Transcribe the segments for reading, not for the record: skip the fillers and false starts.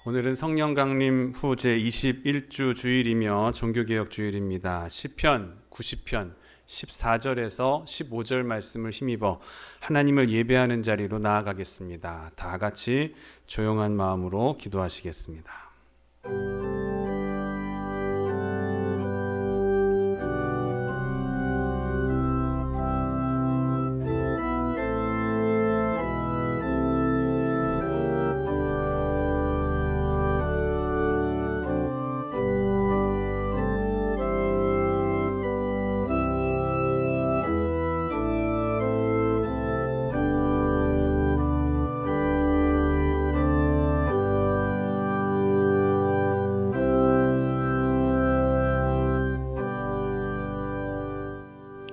오늘은 성령 강림 후 제21주 주일이며 종교개혁 주일입니다. 시편 90편 14절에서 15절 말씀을 힘입어 하나님을 예배하는 자리로 나아가겠습니다. 다 같이 조용한 마음으로 기도하시겠습니다.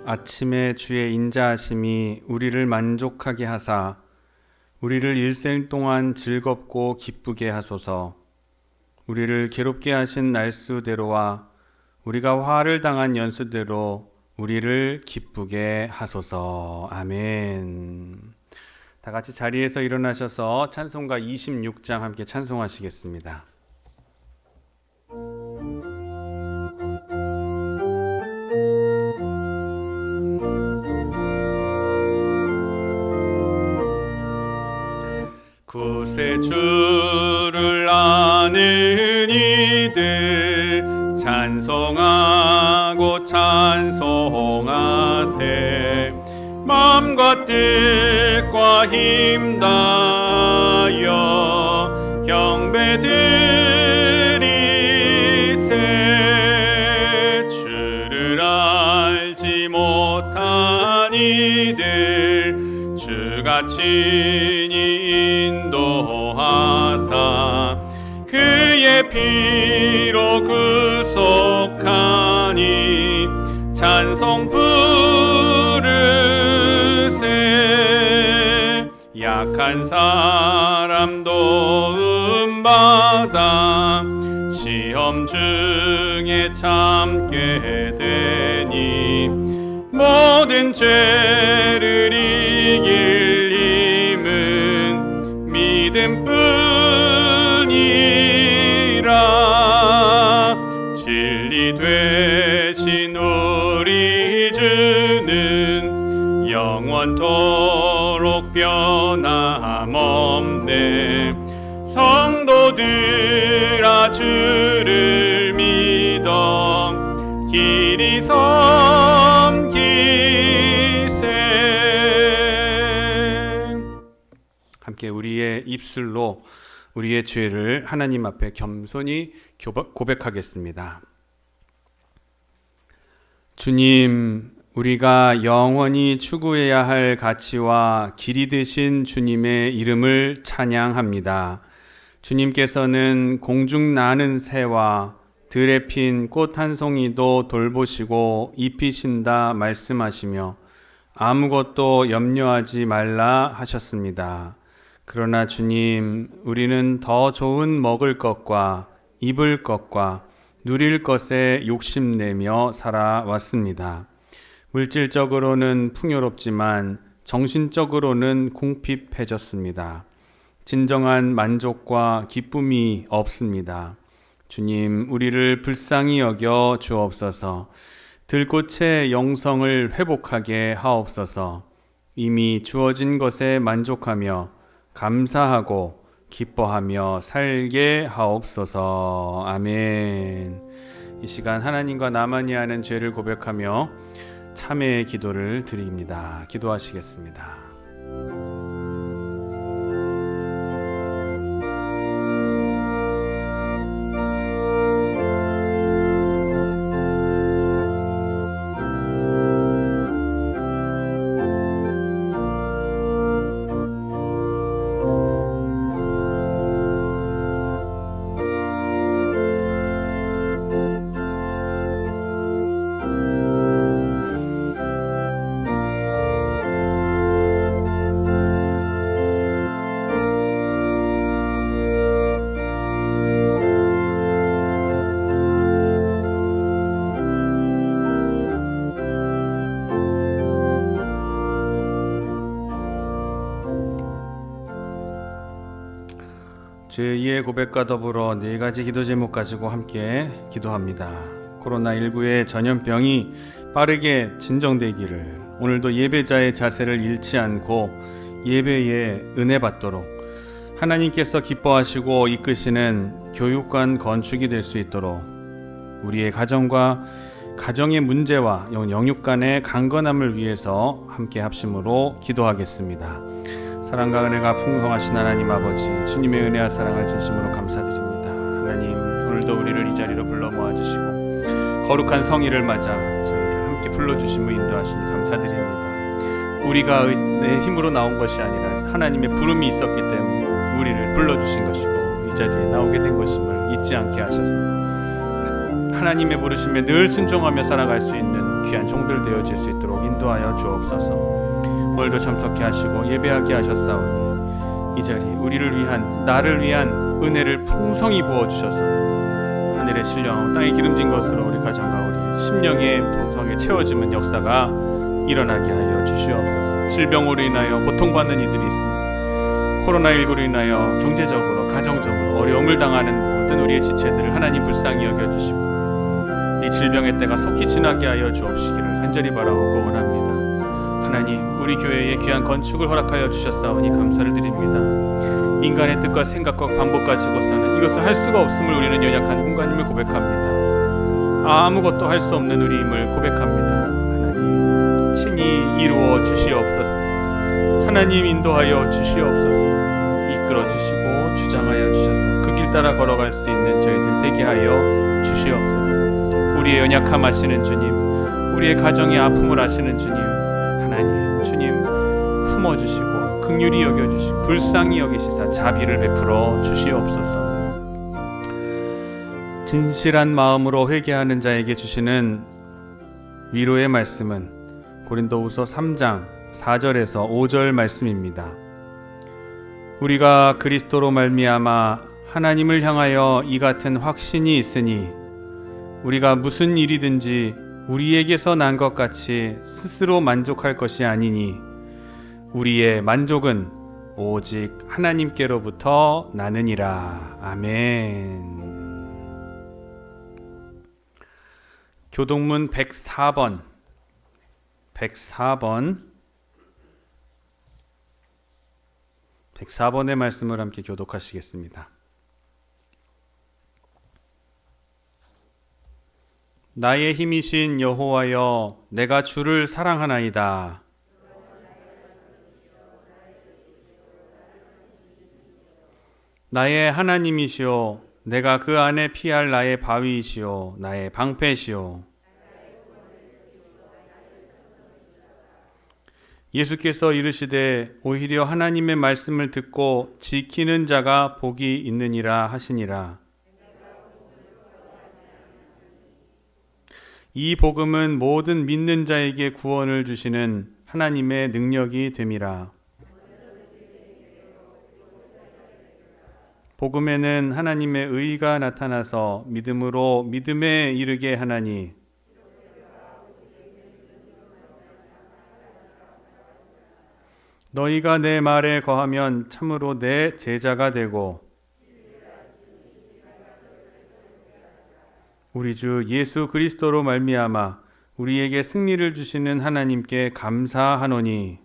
아침에 주의 인자하심이 우리를 만족하게 하사 우리를 일생 동안 즐겁고 기쁘게 하소서. 우리를 괴롭게 하신 날수대로와 우리가 화를 당한 연수대로 우리를 기쁘게 하소서. 아멘. 다 같이 자리에서 일어나셔서 찬송가 26장 함께 찬송하시겠습니다. 구세주를 아는 이들 찬송하고 찬송하세. 마음과 뜻과 힘 다하여 경배드리세. 주를 알지 못한 이들 주가 친히 인도하사 그의 피로 구속하니 찬송 부르세. 약한 사람 도움받아 시험 중에 참게 되니 모든 죄를 이길 믿음뿐이라. 진리 되신 우리 주는 영원토록 변함없네. 성도들아 주를 믿어 길이 섬기세. 함께 우리의 입술로 우리의 죄를 하나님 앞에 겸손히 고백하겠습니다. 주님, 우리가 영원히 추구해야 할 가치와 길이 되신 주님의 이름을 찬양합니다. 주님께서는 공중 나는 새와 들에 핀 꽃 한 송이도 돌보시고 입히신다 말씀하시며 아무것도 염려하지 말라 하셨습니다. 그러나 주님, 우리는 더 좋은 먹을 것과 입을 것과 누릴 것에 욕심내며 살아왔습니다. 물질적으로는 풍요롭지만 정신적으로는 궁핍해졌습니다. 진정한 만족과 기쁨이 없습니다. 주님, 우리를 불쌍히 여겨 주옵소서. 들꽃의 영성을 회복하게 하옵소서. 이미 주어진 것에 만족하며 감사하고 기뻐하며 살게 하옵소서. 아멘. 이 시간 하나님과 나만이 하는 죄를 고백하며 참회의 기도를 드립니다. 기도하시겠습니다. 제2의 고백과 더불어 네 가지 기도 제목 가지고 함께 기도합니다. 코로나19의 전염병이 빠르게 진정되기를, 오늘도 예배자의 자세를 잃지 않고 예배에 은혜 받도록, 하나님께서 기뻐하시고 이끄시는 교육관 건축이 될 수 있도록, 우리의 가정과 가정의 문제와 영육 간의 강건함을 위해서 함께 합심으로 기도하겠습니다. 사랑과 은혜가 풍성하신 하나님 아버지, 주님의 은혜와 사랑을 진심으로 감사드립니다. 하나님, 오늘도 우리를 이 자리로 불러 모아주시고 거룩한 성의를 맞아 저희를 함께 불러주심을 인도하시니 감사드립니다. 우리가 내 힘으로 나온 것이 아니라 하나님의 부름이 있었기 때문에 우리를 불러주신 것이고, 이 자리에 나오게 된 것임을 잊지 않게 하셔서 하나님의 부르심에 늘 순종하며 살아갈 수 있는 귀한 종들 되어질 수 있도록 인도하여 주옵소서. 오늘도 참석케 하시고 예배하게 하셨사오니 이 자리 우리를 위한, 나를 위한 은혜를 풍성히 부어주셔서 하늘의 신령하고 땅에 기름진 것으로 우리 가정과 우리 심령의 풍성에 채워지는 역사가 일어나게 하여 주시옵소서. 질병으로 인하여 고통받는 이들이 있습니다. 코로나19로 인하여 경제적으로 가정적으로 어려움을 당하는 모든 우리의 지체들을 하나님 불쌍히 여겨주시고 이 질병의 때가 속히 지나게 하여 주옵시기를 간절히 바라오고 원합니다. 하나님, 우리 교회에 귀한 건축을 허락하여 주셨사오니 감사를 드립니다. 인간의 뜻과 생각과 방법 가지고서는 이것을 할 수가 없음을 우리는 연약한 공간임을 고백합니다. 아무것도 할 수 없는 우리임을 고백합니다. 하나님, 친히 이루어 주시옵소서. 하나님, 인도하여 주시옵소서. 이끌어 주시고 주장하여 주셔서 그 길 따라 걸어갈 수 있는 저희들 되게 하여 주시옵소서. 우리의 연약함 아시는 주님, 우리의 가정의 아픔을 아시는 주님, 하나님, 주님 품어주시고 긍휼히 여겨주시고 불쌍히 여기시사 자비를 베풀어 주시옵소서. 진실한 마음으로 회개하는 자에게 주시는 위로의 말씀은 고린도후서 3장 4절에서 5절 말씀입니다. 우리가 그리스도로 말미암아 하나님을 향하여 이 같은 확신이 있으니 우리가 무슨 일이든지 우리에게서 난 것 같이 스스로 만족할 것이 아니니 우리의 만족은 오직 하나님께로부터 나느니라. 아멘. 교동문 104번 104번의 말씀을 함께 교독하시겠습니다. 나의 힘이신 여호와여, 내가 주를 사랑하나이다. 나의 하나님이시오, 내가 그 안에 피할 나의 바위이시오, 나의 방패시오. 예수께서 이르시되 오히려 하나님의 말씀을 듣고 지키는 자가 복이 있느니라 하시니라. 이 복음은 모든 믿는 자에게 구원을 주시는 하나님의 능력이 됨이라. 복음에는 하나님의 의가 나타나서 믿음으로 믿음에 이르게 하나니 너희가 내 말에 거하면 참으로 내 제자가 되고 우리 주 예수 그리스도로 말미암아 우리에게 승리를 주시는 하나님께 감사하노니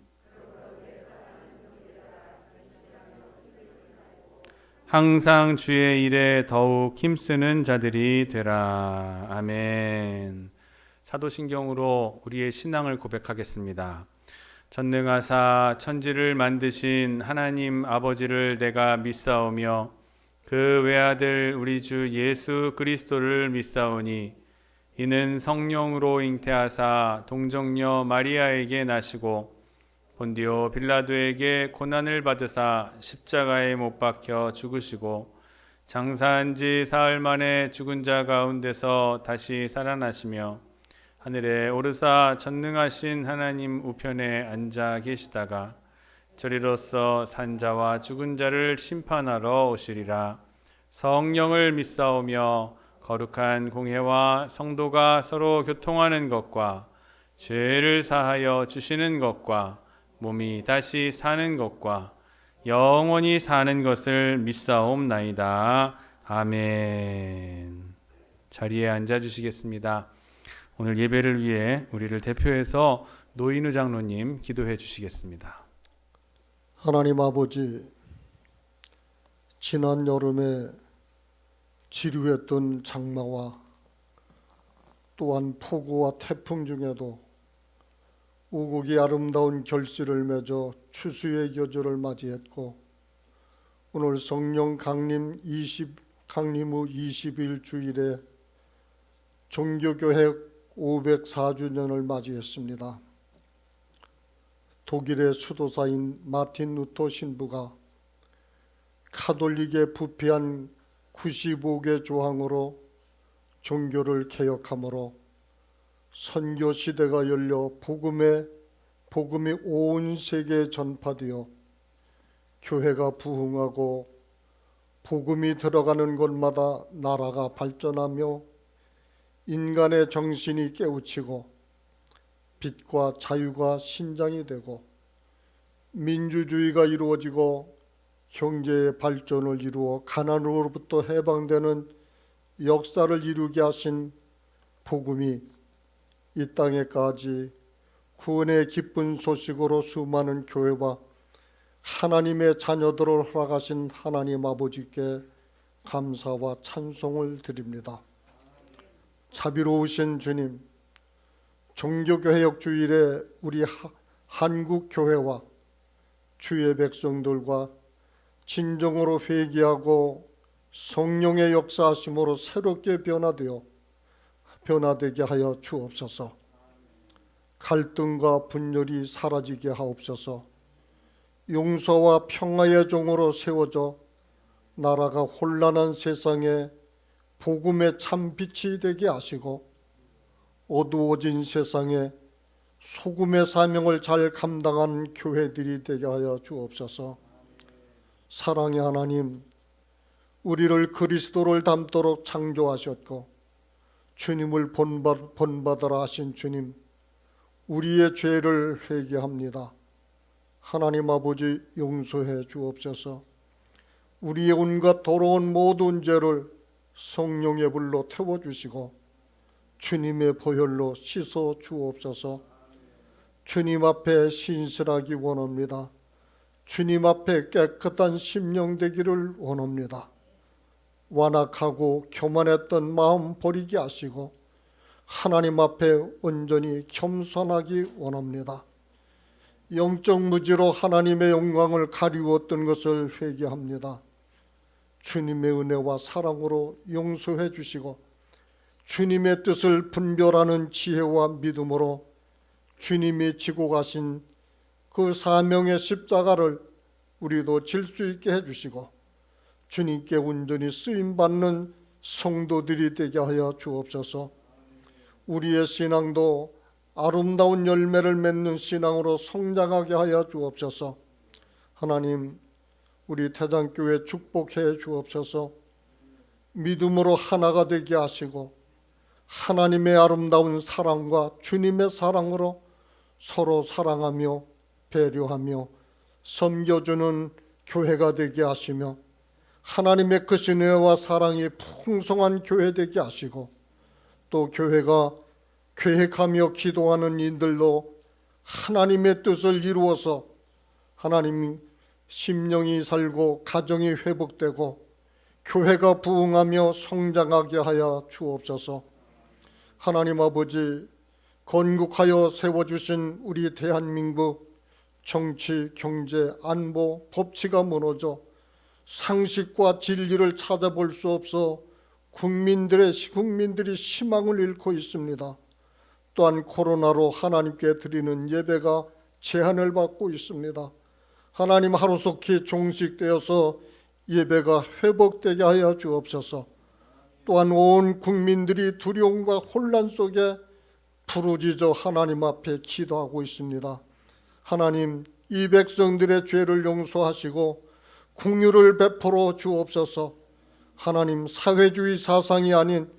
항상 주의 일에 더욱 힘쓰는 자들이 되라. 아멘. 사도신경으로 우리의 신앙을 고백하겠습니다. 전능하사 천지를 만드신 하나님 아버지를 내가 믿사오며 그 외아들 우리 주 예수 그리스도를 믿사오니 이는 성령으로 잉태하사 동정녀 마리아에게 나시고 본디오 빌라도에게 고난을 받으사 십자가에 못 박혀 죽으시고 장사한 지 사흘 만에 죽은 자 가운데서 다시 살아나시며 하늘에 오르사 전능하신 하나님 우편에 앉아 계시다가 저리로서 산자와 죽은 자를 심판하러 오시리라. 성령을 믿사오며 거룩한 공회와 성도가 서로 교통하는 것과 죄를 사하여 주시는 것과 몸이 다시 사는 것과 영원히 사는 것을 믿사옵나이다. 아멘. 자리에 앉아주시겠습니다. 오늘 예배를 위해 우리를 대표해서 노인우 장로님 기도해 주시겠습니다. 하나님 아버지, 지난 여름에 지류했던 장마와 또한 폭우와 태풍 중에도 우국이 아름다운 결실을 맺어 추수의 계절을 맞이했고, 오늘 성령 강림 후 20일 주일에 종교개혁 504주년을 맞이했습니다. 독일의 수도사인 마틴 루터 신부가 카톨릭에 부패한 95개 조항으로 종교를 개혁함으로 선교 시대가 열려 복음이 온 세계에 전파되어 교회가 부흥하고 복음이 들어가는 곳마다 나라가 발전하며 인간의 정신이 깨우치고 빛과 자유가 신장이 되고 민주주의가 이루어지고 경제의 발전을 이루어 가난으로부터 해방되는 역사를 이루게 하신 복음이 이 땅에까지 구원의 기쁜 소식으로 수많은 교회와 하나님의 자녀들을 허락하신 하나님 아버지께 감사와 찬송을 드립니다. 자비로우신 주님, 종교개혁 주일에 우리 한국 교회와 주의 백성들과 진정으로 회개하고 성령의 역사하심으로 새롭게 변화되게 하여 주옵소서. 갈등과 분열이 사라지게 하옵소서. 용서와 평화의 종으로 세워져 나라가 혼란한 세상에 복음의 참빛이 되게 하시고 어두워진 세상에 소금의 사명을 잘 감당한 교회들이 되게 하여 주옵소서. 사랑의 하나님, 우리를 그리스도를 닮도록 창조하셨고 주님을 본받으라 하신 주님, 우리의 죄를 회개합니다. 하나님 아버지, 용서해 주옵소서. 우리의 온갖 더러운 모든 죄를 성령의 불로 태워주시고 주님의 보혈로 씻어 주옵소서. 주님 앞에 신실하기 원합니다. 주님 앞에 깨끗한 심령 되기를 원합니다. 완악하고 교만했던 마음 버리게 하시고 하나님 앞에 온전히 겸손하기 원합니다. 영적 무지로 하나님의 영광을 가리웠던 것을 회개합니다. 주님의 은혜와 사랑으로 용서해 주시고 주님의 뜻을 분별하는 지혜와 믿음으로 주님이 지고 가신 그 사명의 십자가를 우리도 질 수 있게 해주시고 주님께 온전히 쓰임받는 성도들이 되게 하여 주옵소서. 우리의 신앙도 아름다운 열매를 맺는 신앙으로 성장하게 하여 주옵소서. 하나님, 우리 태장교회 축복해 주옵소서. 믿음으로 하나가 되게 하시고 하나님의 아름다운 사랑과 주님의 사랑으로 서로 사랑하며 배려하며 섬겨주는 교회가 되게 하시며 하나님의 크신 은혜와 사랑이 풍성한 교회 되게 하시고 또 교회가 계획하며 기도하는 이들로 하나님의 뜻을 이루어서 하나님 심령이 살고 가정이 회복되고 교회가 부흥하며 성장하게 하여 주옵소서. 하나님 아버지, 건국하여 세워주신 우리 대한민국 정치, 경제, 안보, 법치가 무너져 상식과 진리를 찾아볼 수 없어 국민들이 희망을 잃고 있습니다. 또한 코로나로 하나님께 드리는 예배가 제한을 받고 있습니다. 하나님, 하루속히 종식되어서 예배가 회복되게 하여 주옵소서. 또한 온 국민들이 두려움과 혼란 속에 부르짖어 하나님 앞에 기도하고 있습니다. 하나님, 이 백성들의 죄를 용서하시고 긍휼을 베풀어 주옵소서. 하나님, 사회주의 사상이 아닌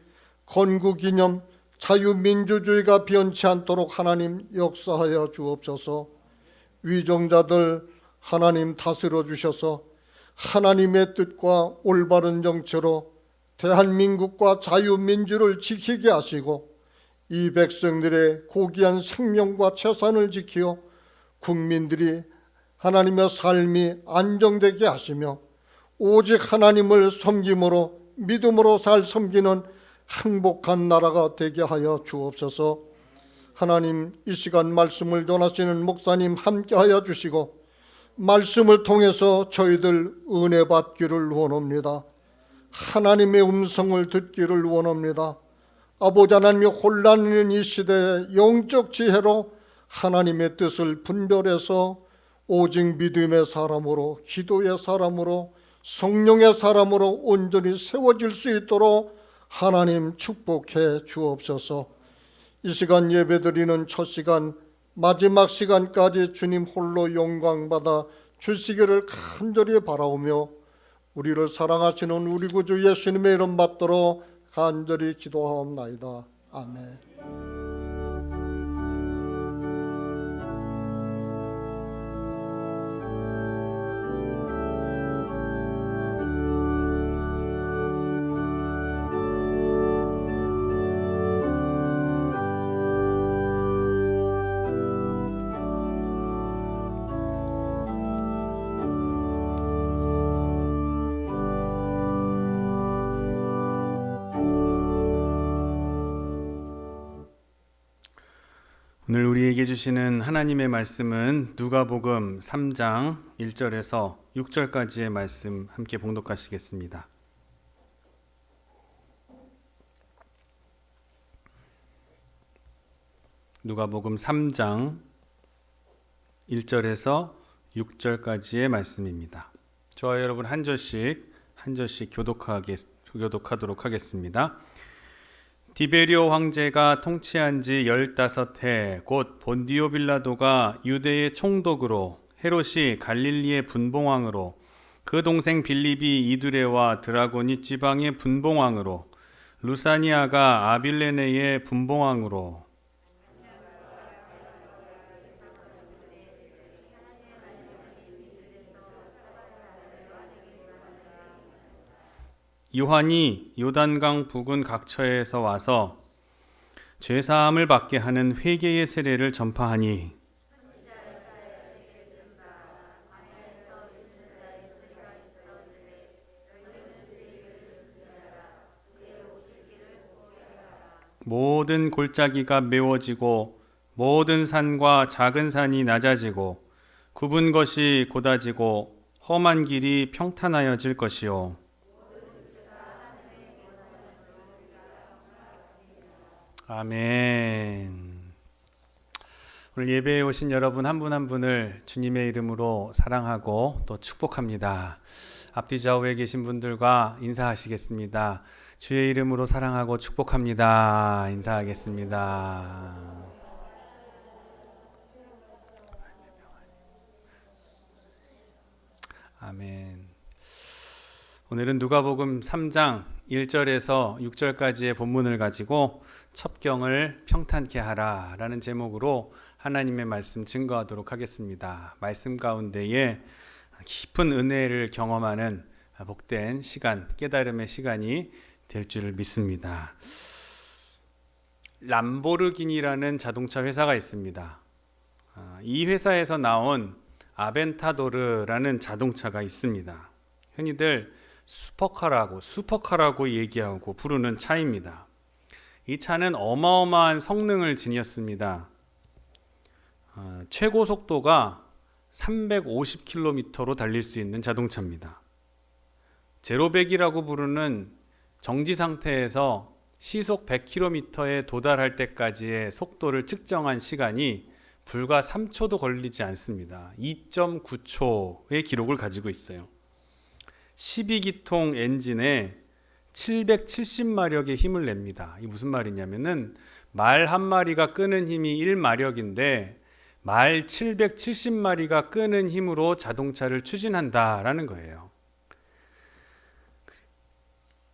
건국이념 자유민주주의가 변치 않도록 하나님 역사하여 주옵소서. 위정자들 하나님 다스려 주셔서 하나님의 뜻과 올바른 정체로 대한민국과 자유민주를 지키게 하시고 이 백성들의 고귀한 생명과 재산을 지키어 국민들이 하나님의 삶이 안정되게 하시며 오직 하나님을 섬김으로 믿음으로 잘 섬기는 행복한 나라가 되게 하여 주옵소서. 하나님, 이 시간 말씀을 전하시는 목사님 함께하여 주시고 말씀을 통해서 저희들 은혜 받기를 원합니다. 하나님의 음성을 듣기를 원합니다. 아버지 하나님이 혼란 있는 이 시대에 영적 지혜로 하나님의 뜻을 분별해서 오직 믿음의 사람으로, 기도의 사람으로, 성령의 사람으로 온전히 세워질 수 있도록 하나님 축복해 주옵소서. 이 시간 예배드리는 첫 시간, 마지막 시간까지 주님 홀로 영광받아 주시기를 간절히 바라오며 우리를 사랑하시는 우리 구주 예수님의 이름 받도록 간절히 기도하옵나이다. 아멘. 오늘 우리에게 주시는 하나님의 말씀은 누가복음 3장 1절에서 6절까지의 말씀 함께 봉독하시겠습니다. 누가복음 3장 1절에서 6절까지의 말씀입니다. 저와 여러분 한 절씩 교독하도록 하겠습니다. 디베리오 황제가 통치한 지 15해 곧 본디오 빌라도가 유대의 총독으로 헤롯이 갈릴리의 분봉왕으로 그 동생 빌립이 이두레와 드라고니 지방의 분봉왕으로 루사니아가 아빌레네의 분봉왕으로 요한이 요단강 부근 각처에서 와서 죄사함을 받게 하는 회개의 세례를 전파하니 모든 골짜기가 메워지고 모든 산과 작은 산이 낮아지고 굽은 것이 곧아지고 험한 길이 평탄하여질 것이요 아멘. 오늘 예배에 오신 여러분 한 분 한 분을 주님의 이름으로 사랑하고 또 축복합니다. 앞뒤 좌우에 계신 분들과 인사하시겠습니다. 주의 이름으로 사랑하고 축복합니다. 인사하겠습니다. 아멘. 오늘은 누가복음 3장 1절에서 6절까지의 본문을 가지고 첩경을 평탄케 하라 라는 제목으로 하나님의 말씀 증거하도록 하겠습니다. 말씀 가운데에 깊은 은혜를 경험하는 복된 시간, 깨달음의 시간이 될 줄을 믿습니다. 람보르기니라는 자동차 회사가 있습니다. 이 회사에서 나온 아벤타도르라는 자동차가 있습니다. 흔히들 슈퍼카라고 얘기하고 부르는 차입니다. 이 차는 어마어마한 성능을 지녔습니다. 최고 속도가 350km로 달릴 수 있는 자동차입니다. 제로백이라고 부르는 정지 상태에서 시속 100km에 도달할 때까지의 속도를 측정한 시간이 불과 3초도 걸리지 않습니다. 2.9초의 기록을 가지고 있어요. 12기통 엔진에 770마력의 힘을 냅니다. 이게 무슨 말이냐면은 말 한 마리가 끄는 힘이 1마력인데 말 770마리가 끄는 힘으로 자동차를 추진한다라는 거예요.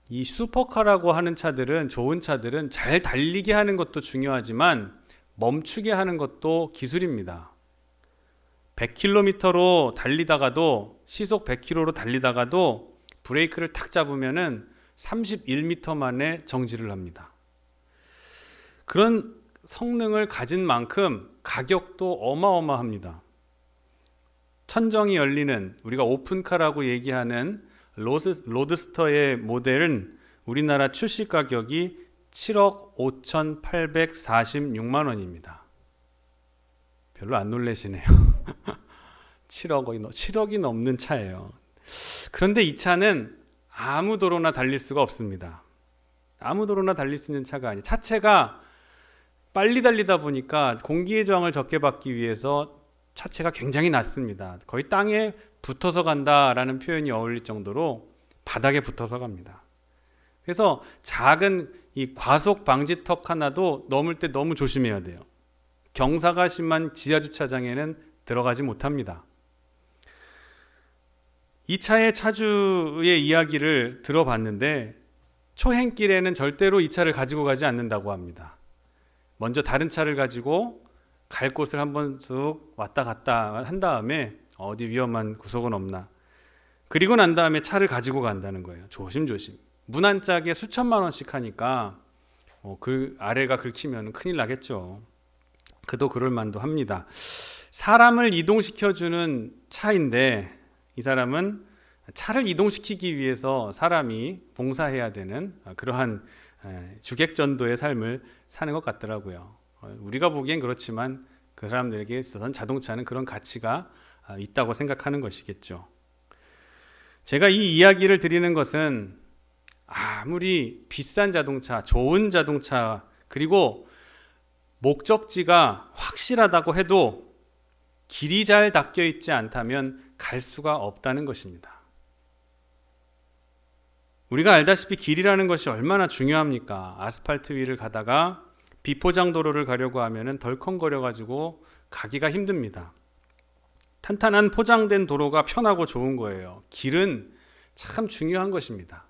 이 슈퍼카라고 하는 차들은, 좋은 차들은 잘 달리게 하는 것도 중요하지만 멈추게 하는 것도 기술입니다. 100km로 달리다가도 시속 100km로 달리다가도 브레이크를 탁 잡으면은 31m 만에 정지를 합니다. 그런 성능을 가진 만큼 가격도 어마어마합니다. 천정이 열리는 우리가 오픈카라고 얘기하는 로드스터의 모델은 우리나라 출시 가격이 7억 5,846만 원입니다. 별로 안 놀라시네요. 7억이 넘는 차예요. 그런데 이 차는 아무 도로나 달릴 수가 없습니다. 아무 도로나 달릴 수 있는 차가 아니에요. 차체가 빨리 달리다 보니까 공기의 저항을 적게 받기 위해서 차체가 굉장히 낮습니다. 거의 땅에 붙어서 간다라는 표현이 어울릴 정도로 바닥에 붙어서 갑니다. 그래서 작은 이 과속 방지턱 하나도 넘을 때 너무 조심해야 돼요. 경사가 심한 지하주차장에는 들어가지 못합니다. 이 차의 차주의 이야기를 들어봤는데 초행길에는 절대로 이 차를 가지고 가지 않는다고 합니다. 먼저 다른 차를 가지고 갈 곳을 한번 쑥 왔다 갔다 한 다음에 어디 위험한 구석은 없나, 그리고 난 다음에 차를 가지고 간다는 거예요. 조심조심. 문 한 짝에 수천만 원씩 하니까 그 아래가 긁히면 큰일 나겠죠. 그도 그럴 만도 합니다. 사람을 이동시켜주는 차인데 이 사람은 차를 이동시키기 위해서 사람이 봉사해야 되는 그러한 주객전도의 삶을 사는 것 같더라고요. 우리가 보기엔 그렇지만 그 사람들에게 있어서는 자동차는 그런 가치가 있다고 생각하는 것이겠죠. 제가 이 이야기를 드리는 것은 아무리 비싼 자동차, 좋은 자동차, 그리고 목적지가 확실하다고 해도 길이 잘 닦여 있지 않다면 갈 수가 없다는 것입니다. 우리가 알다시피 길이라는 것이 얼마나 중요합니까? 아스팔트 위를 가다가 비포장 도로를 가려고 하면은 덜컹거려 가지고 가기가 힘듭니다. 탄탄한 포장된 도로가 편하고 좋은 거예요. 길은 참 중요한 것입니다.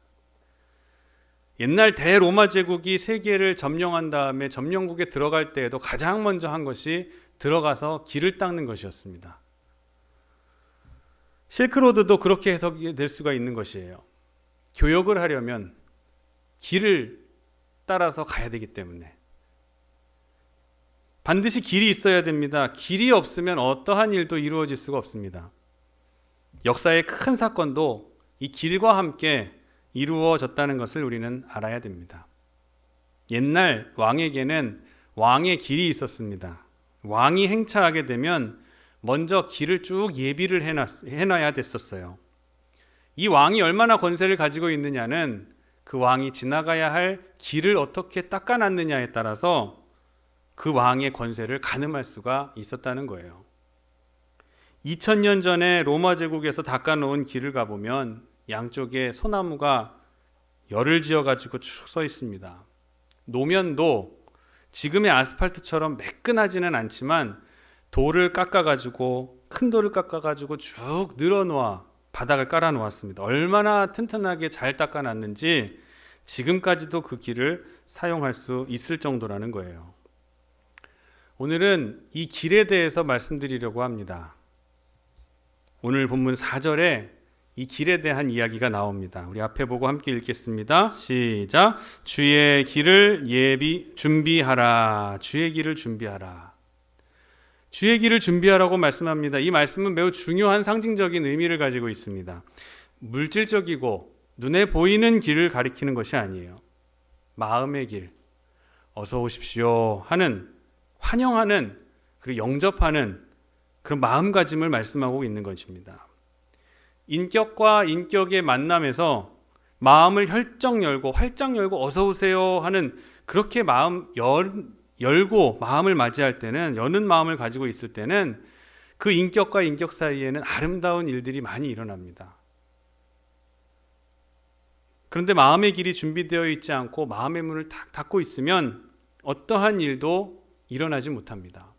옛날 대로마 제국이 세계를 점령한 다음에 점령국에 들어갈 때에도 가장 먼저 한 것이 들어가서 길을 닦는 것이었습니다. 실크로드도 그렇게 해석이 될 수가 있는 것이에요. 교역을 하려면 길을 따라서 가야 되기 때문에 반드시 길이 있어야 됩니다. 길이 없으면 어떠한 일도 이루어질 수가 없습니다. 역사의 큰 사건도 이 길과 함께 이루어졌다는 것을 우리는 알아야 됩니다. 옛날 왕에게는 왕의 길이 있었습니다. 왕이 행차하게 되면 먼저 길을 쭉 예비를 해놔야 됐었어요. 이 왕이 얼마나 권세를 가지고 있느냐는 그 왕이 지나가야 할 길을 어떻게 닦아놨느냐에 따라서 그 왕의 권세를 가늠할 수가 있었다는 거예요. 2000년 전에 로마 제국에서 닦아놓은 길을 가보면 양쪽에 소나무가 열을 지어가지고 쭉 서 있습니다. 노면도 지금의 아스팔트처럼 매끈하지는 않지만 돌을 깎아가지고 큰 돌을 깎아가지고 쭉 늘어놓아 바닥을 깔아 놓았습니다. 얼마나 튼튼하게 잘 닦아놨는지 지금까지도 그 길을 사용할 수 있을 정도라는 거예요. 오늘은 이 길에 대해서 말씀드리려고 합니다. 오늘 본문 4절에 이 길에 대한 이야기가 나옵니다. 우리 앞에 보고 함께 읽겠습니다. 시작. 주의 길을 준비하라. 주의 길을 준비하라. 주의 길을 준비하라고 말씀합니다. 이 말씀은 매우 중요한 상징적인 의미를 가지고 있습니다. 물질적이고 눈에 보이는 길을 가리키는 것이 아니에요. 마음의 길, 어서 오십시오 하는, 환영하는, 그리고 영접하는 그런 마음가짐을 말씀하고 있는 것입니다. 인격과 인격의 만남에서 마음을 활짝 열고 어서 오세요 하는, 그렇게 마음 열고 마음을 맞이할 때는, 여는 마음을 가지고 있을 때는 그 인격과 인격 사이에는 아름다운 일들이 많이 일어납니다. 그런데 마음의 길이 준비되어 있지 않고 마음의 문을 탁 닫고 있으면 어떠한 일도 일어나지 못합니다.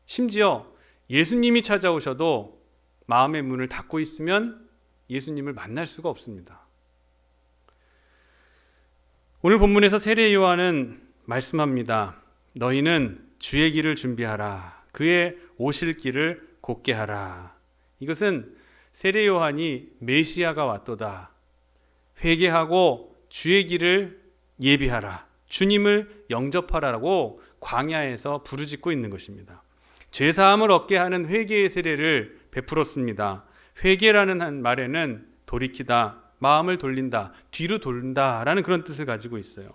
심지어 예수님이 찾아오셔도 마음의 문을 닫고 있으면 예수님을 만날 수가 없습니다. 오늘 본문에서 세례 요한은 말씀합니다. 너희는 주의 길을 준비하라. 그의 오실 길을 곧게 하라. 이것은 세례 요한이 메시아가 왔도다. 회개하고 주의 길을 예비하라. 주님을 영접하라라고 광야에서 부르짖고 있는 것입니다. 죄사함을 얻게 하는 회개의 세례를 베풀었습니다. 회개라는 말에는 돌이키다, 마음을 돌린다, 뒤로 돌린다라는 그런 뜻을 가지고 있어요.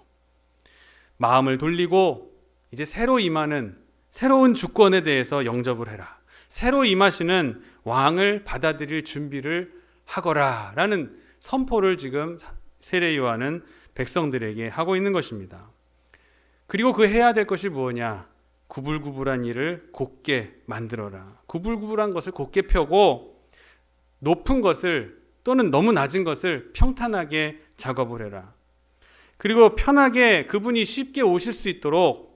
마음을 돌리고 이제 새로 임하는 새로운 주권에 대해서 영접을 해라. 새로 임하시는 왕을 받아들일 준비를 하거라 라는 선포를 지금 세례 요한은 백성들에게 하고 있는 것입니다. 그리고 그 해야 될 것이 무엇이냐? 구불구불한 일을 곧게 만들어라. 구불구불한 것을 곧게 펴고 높은 것을 또는 너무 낮은 것을 평탄하게 작업을 해라. 그리고 편하게 그분이 쉽게 오실 수 있도록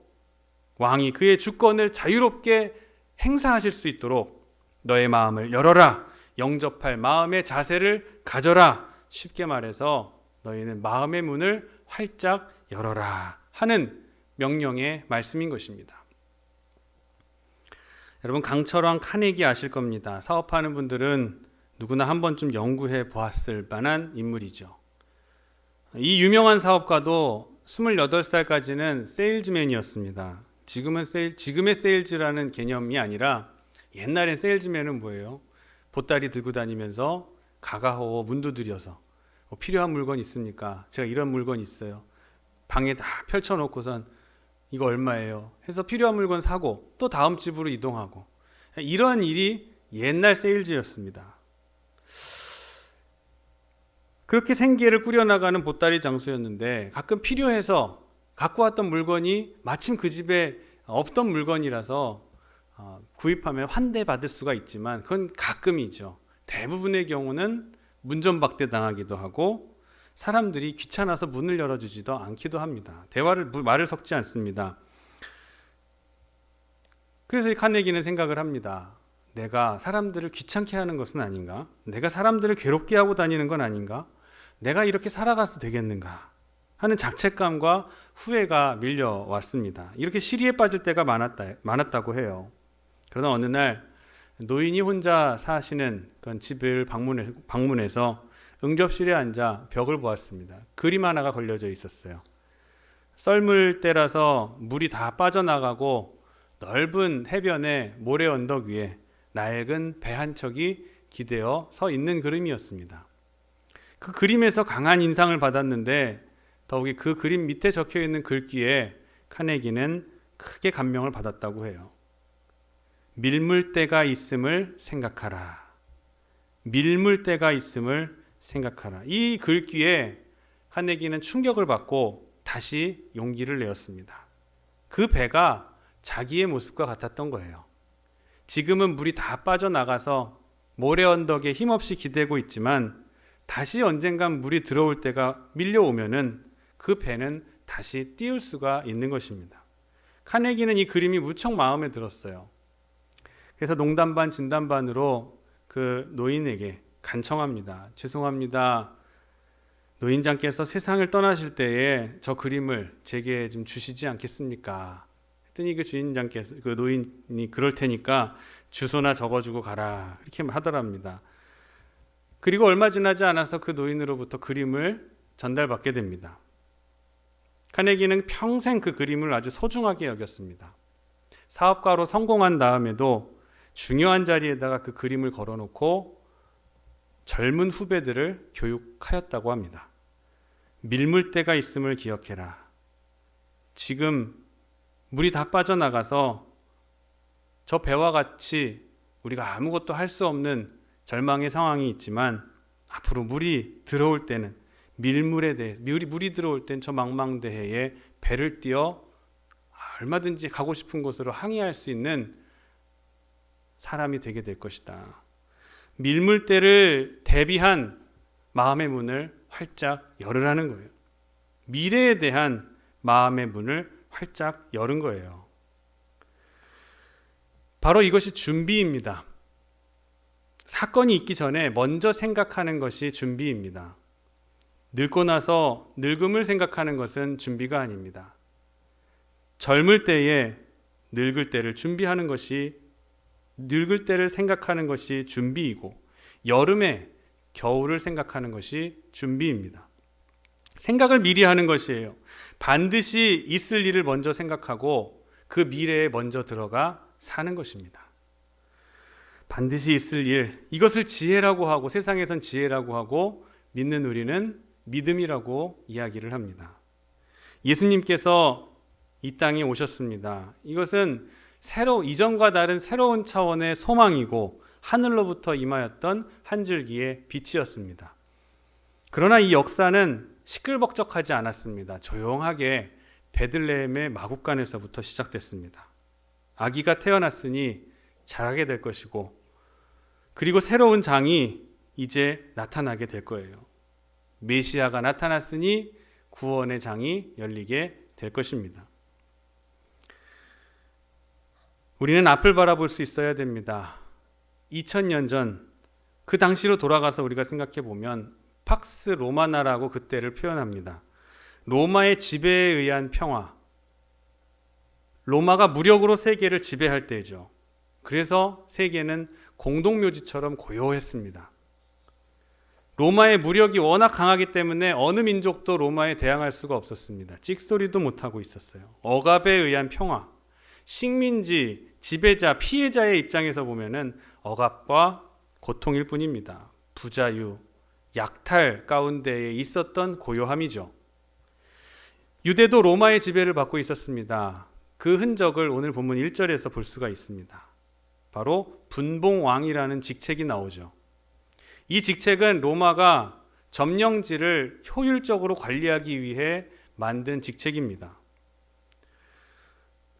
왕이 그의 주권을 자유롭게 행사하실 수 있도록 너의 마음을 열어라. 영접할 마음의 자세를 가져라. 쉽게 말해서 너희는 마음의 문을 활짝 열어라 하는 명령의 말씀인 것입니다. 여러분, 강철왕 카네기 아실 겁니다. 사업하는 분들은 누구나 한 번쯤 연구해 보았을 만한 인물이죠. 이 유명한 사업가도 28살까지는 세일즈맨이었습니다. 지금의 세일즈라는 개념이 아니라 옛날엔 세일즈맨은 뭐예요? 보따리 들고 다니면서 가가호 문도 들여서 필요한 물건 있습니까? 제가 이런 물건 있어요. 방에 다 펼쳐놓고선 이거 얼마예요? 해서 필요한 물건 사고 또 다음 집으로 이동하고 이런 일이 옛날 세일즈였습니다. 그렇게 생계를 꾸려나가는 보따리 장수였는데 가끔 필요해서 갖고 왔던 물건이 마침 그 집에 없던 물건이라서 구입하면 환대받을 수가 있지만 그건 가끔이죠. 대부분의 경우는 문전박대 당하기도 하고 사람들이 귀찮아서 문을 열어주지도 않기도 합니다. 말을 섞지 않습니다. 그래서 이 카네기는 생각을 합니다. 내가 사람들을 귀찮게 하는 것은 아닌가? 내가 사람들을 괴롭게 하고 다니는 건 아닌가? 내가 이렇게 살아가서 되겠는가? 하는 자책감과 후회가 밀려왔습니다. 이렇게 시리에 빠질 때가 많았다고 해요. 그러다 어느 날 노인이 혼자 사시는 그런 집을 방문해서 응접실에 앉아 벽을 보았습니다. 그림 하나가 걸려져 있었어요. 썰물 때라서 물이 다 빠져나가고 넓은 해변의 모래 언덕 위에 낡은 배 한 척이 기대어 서 있는 그림이었습니다. 그 그림에서 강한 인상을 받았는데 더욱이 그 그림 밑에 적혀 있는 글귀에 카네기는 크게 감명을 받았다고 해요. 밀물대가 있음을 생각하라. 밀물대가 있음을 생각하라. 이 글귀에 카네기는 충격을 받고 다시 용기를 내었습니다. 그 배가 자기의 모습과 같았던 거예요. 지금은 물이 다 빠져나가서 모래 언덕에 힘없이 기대고 있지만 다시 언젠간 물이 들어올 때가 밀려오면은 그 배는 다시 띄울 수가 있는 것입니다. 카네기는 이 그림이 무척 마음에 들었어요. 그래서 농담 반 진담 반으로 그 노인에게 간청합니다. 죄송합니다. 노인장께서 세상을 떠나실 때에 저 그림을 제게 좀 주시지 않겠습니까? 했더니 그 노인이 그럴 테니까 주소나 적어주고 가라 이렇게 하더랍니다. 그리고 얼마 지나지 않아서 그 노인으로부터 그림을 전달받게 됩니다. 카네기는 평생 그 그림을 아주 소중하게 여겼습니다. 사업가로 성공한 다음에도 중요한 자리에다가 그 그림을 걸어놓고 젊은 후배들을 교육하였다고 합니다. 밀물대가 있음을 기억해라. 지금 물이 다 빠져나가서 저 배와 같이 우리가 아무것도 할 수 없는 절망의 상황이 있지만 앞으로 물이 들어올 때는 물이 들어올 땐 저 망망대해에 배를 띄어 얼마든지 가고 싶은 곳으로 항해할 수 있는 사람이 되게 될 것이다. 밀물대를 대비한 마음의 문을 활짝 열으라는 거예요. 미래에 대한 마음의 문을 활짝 열은 거예요. 바로 이것이 준비입니다. 사건이 있기 전에 먼저 생각하는 것이 준비입니다. 늙고 나서 늙음을 생각하는 것은 준비가 아닙니다. 젊을 때에 늙을 때를 준비하는 것이 늙을 때를 생각하는 것이 준비이고 여름에 겨울을 생각하는 것이 준비입니다. 생각을 미리 하는 것이에요. 반드시 있을 일을 먼저 생각하고 그 미래에 먼저 들어가 사는 것입니다. 반드시 있을 일, 이것을 지혜라고 하고 세상에선 지혜라고 하고 믿는 우리는 믿음이라고 이야기를 합니다. 예수님께서 이 땅에 오셨습니다. 이것은 이전과 다른 새로운 차원의 소망이고 하늘로부터 임하였던 한 줄기의 빛이었습니다. 그러나 이 역사는 시끌벅적하지 않았습니다. 조용하게 베들레헴의 마국간에서부터 시작됐습니다. 아기가 태어났으니 자라게 될 것이고 그리고 새로운 장이 이제 나타나게 될 거예요. 메시아가 나타났으니 구원의 장이 열리게 될 것입니다. 우리는 앞을 바라볼 수 있어야 됩니다. 2000년 전 그 당시로 돌아가서 우리가 생각해 보면 팍스 로마나라고 그때를 표현합니다. 로마의 지배에 의한 평화. 로마가 무력으로 세계를 지배할 때죠. 그래서 세계는 공동묘지처럼 고요했습니다. 로마의 무력이 워낙 강하기 때문에 어느 민족도 로마에 대항할 수가 없었습니다. 찍소리도 못하고 있었어요. 억압에 의한 평화. 식민지, 지배자, 피해자의 입장에서 보면은 억압과 고통일 뿐입니다. 부자유, 약탈 가운데에 있었던 고요함이죠. 유대도 로마의 지배를 받고 있었습니다. 그 흔적을 오늘 본문 1절에서 볼 수가 있습니다. 바로 분봉왕이라는 직책이 나오죠. 이 직책은 로마가 점령지를 효율적으로 관리하기 위해 만든 직책입니다.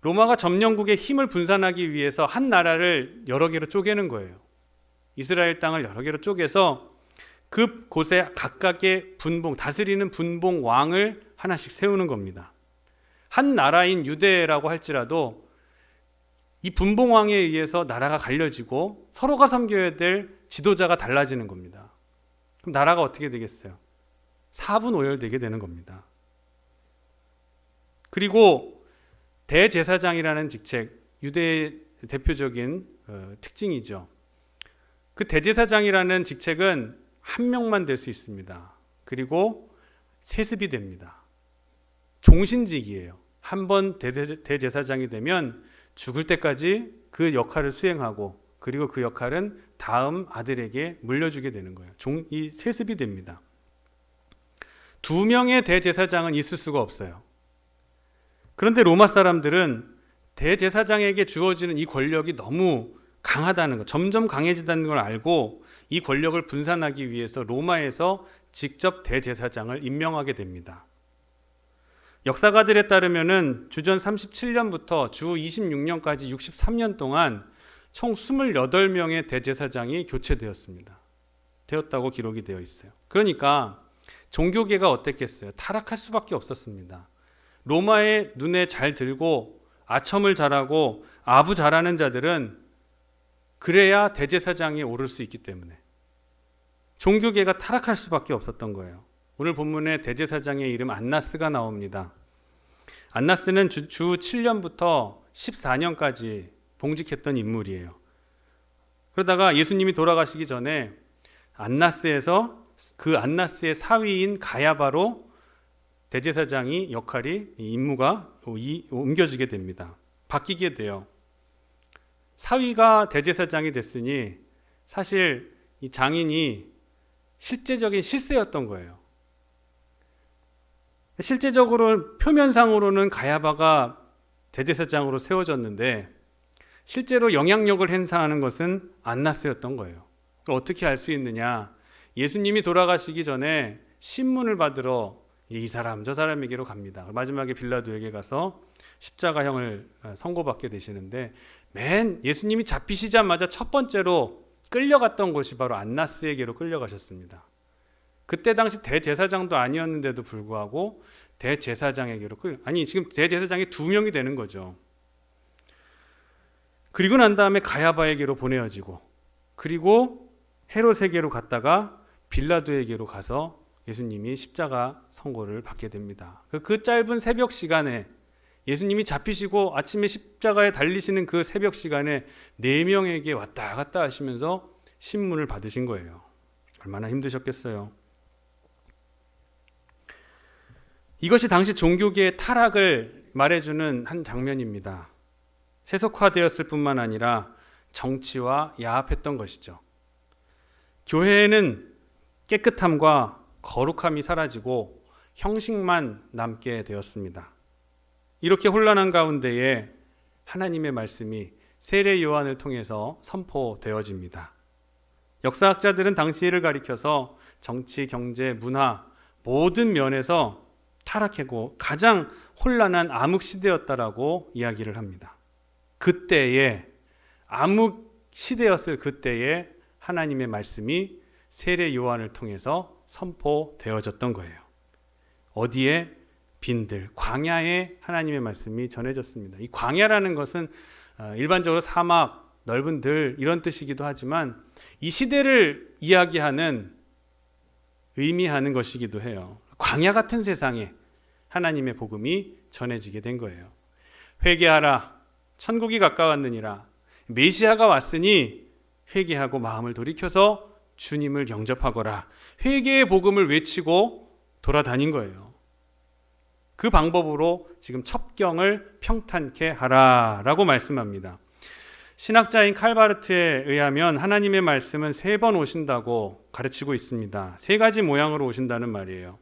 로마가 점령국의 힘을 분산하기 위해서 한 나라를 여러 개로 쪼개는 거예요. 이스라엘 땅을 여러 개로 쪼개서 그 곳에 각각의 다스리는 분봉 왕을 하나씩 세우는 겁니다. 한 나라인 유대라고 할지라도 이 분봉 왕에 의해서 나라가 갈려지고 서로가 섬겨야 될 지도자가 달라지는 겁니다. 그럼 나라가 어떻게 되겠어요? 사분오열되게 되는 겁니다. 그리고 대제사장이라는 직책, 유대의 대표적인 특징이죠. 그 대제사장이라는 직책은 한 명만 될 수 있습니다. 그리고 세습이 됩니다. 종신직이에요. 한 번 대제사장이 되면 죽을 때까지 그 역할을 수행하고 그리고 그 역할은 다음 아들에게 물려주게 되는 거예요. 이 세습이 됩니다. 2명의 대제사장은 있을 수가 없어요. 그런데 로마 사람들은 대제사장에게 주어지는 이 권력이 너무 강하다는 것, 점점 강해진다는 걸 알고 이 권력을 분산하기 위해서 로마에서 직접 대제사장을 임명하게 됩니다. 역사가들에 따르면은 주전 37년부터 주 26년까지 63년 동안 총 28명의 대제사장이 교체되었습니다. 되었다고 기록이 되어 있어요. 그러니까 종교계가 어땠겠어요? 타락할 수밖에 없었습니다. 로마의 눈에 잘 들고 아첨을 잘하고 아부 잘하는 자들은 그래야 대제사장에 오를 수 있기 때문에 종교계가 타락할 수밖에 없었던 거예요. 오늘 본문에 대제사장의 이름 안나스가 나옵니다. 안나스는 주 7년부터 14년까지 봉직했던 인물이에요. 그러다가 예수님이 돌아가시기 전에 안나스에서 그 안나스의 사위인 가야바로 대제사장이 임무가 옮겨지게 됩니다. 바뀌게 돼요. 사위가 대제사장이 됐으니 사실 이 장인이 실제적인 실세였던 거예요. 실제적으로 표면상으로는 가야바가 대제사장으로 세워졌는데 실제로 영향력을 행사하는 것은 안나스였던 거예요. 어떻게 알 수 있느냐? 예수님이 돌아가시기 전에 신문을 받으러 이 사람 저 사람에게로 갑니다. 마지막에 빌라도에게 가서 십자가형을 선고받게 되시는데 맨 예수님이 잡히시자마자 첫 번째로 끌려갔던 곳이 바로 안나스에게로 끌려가셨습니다. 그때 당시 대제사장도 아니었는데도 불구하고 대제사장에게로 지금 대제사장이 2명이 되는 거죠. 그리고 난 다음에 가야바에게로 보내어지고 그리고 헤롯에게로 갔다가 빌라도에게로 가서 예수님이 십자가 선고를 받게 됩니다. 그 짧은 새벽 시간에 예수님이 잡히시고 아침에 십자가에 달리시는 그 새벽 시간에 4명에게 왔다 갔다 하시면서 신문을 받으신 거예요. 얼마나 힘드셨겠어요. 이것이 당시 종교계의 타락을 말해주는 한 장면입니다. 세속화되었을 뿐만 아니라 정치와 야합했던 것이죠. 교회에는 깨끗함과 거룩함이 사라지고 형식만 남게 되었습니다. 이렇게 혼란한 가운데에 하나님의 말씀이 세례 요한을 통해서 선포되어집니다. 역사학자들은 당시를 가리켜서 정치, 경제, 문화 모든 면에서 타락하고 가장 혼란한 암흑 시대였다라고 이야기를 합니다. 그때에 암흑 시대였을 그때에 하나님의 말씀이 세례 요한을 통해서 선포되어졌던 거예요. 어디에? 빈들, 광야에 하나님의 말씀이 전해졌습니다. 이 광야라는 것은 일반적으로 사막, 넓은 들 이런 뜻이기도 하지만 이 시대를 이야기하는 의미하는 것이기도 해요. 광야 같은 세상에 하나님의 복음이 전해지게 된 거예요. 회개하라, 천국이 가까웠느니라. 메시아가 왔으니 회개하고 마음을 돌이켜서 주님을 영접하거라. 회개의 복음을 외치고 돌아다닌 거예요. 그 방법으로 지금 첩경을 평탄케 하라라고 말씀합니다. 신학자인 칼바르트에 의하면 하나님의 말씀은 3번 오신다고 가르치고 있습니다. 3가지 모양으로 오신다는 말이에요.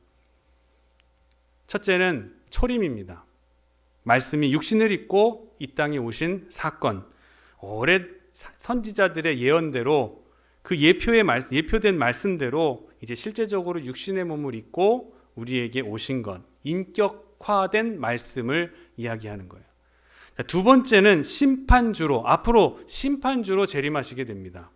첫째는 초림입니다. 말씀이 육신을 입고 이 땅에 오신 사건. 오래 선지자들의 예언대로 그 예표된 말씀대로 이제 실제적으로 육신의 몸을 입고 우리에게 오신 것, 인격화된 말씀을 이야기하는 거예요. 두 번째는 앞으로 심판주로 재림하시게 됩니다.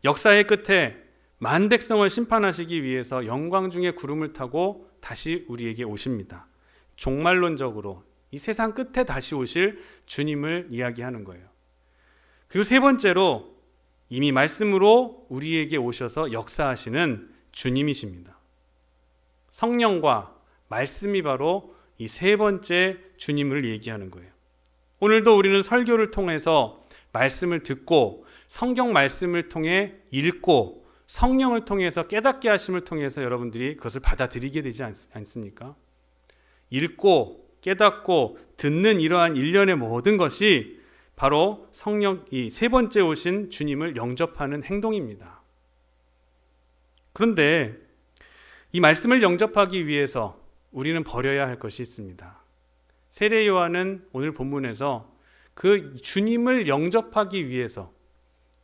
역사의 끝에 만 백성을 심판하시기 위해서 영광 중에 구름을 타고 다시 우리에게 오십니다. 종말론적으로 이 세상 끝에 다시 오실 주님을 이야기하는 거예요. 그리고 3번째로 이미 말씀으로 우리에게 오셔서 역사하시는 주님이십니다. 성령과 말씀이 바로 이 3번째 주님을 얘기하는 거예요. 오늘도 우리는 설교를 통해서 말씀을 듣고 성경 말씀을 통해 읽고 성령을 통해서 깨닫게 하심을 통해서 여러분들이 그것을 받아들이게 되지 않습니까? 읽고 깨닫고 듣는 이러한 일련의 모든 것이 바로 성령, 이 3번째 오신 주님을 영접하는 행동입니다. 그런데 이 말씀을 영접하기 위해서 우리는 버려야 할 것이 있습니다. 세례 요한은 오늘 본문에서 그 주님을 영접하기 위해서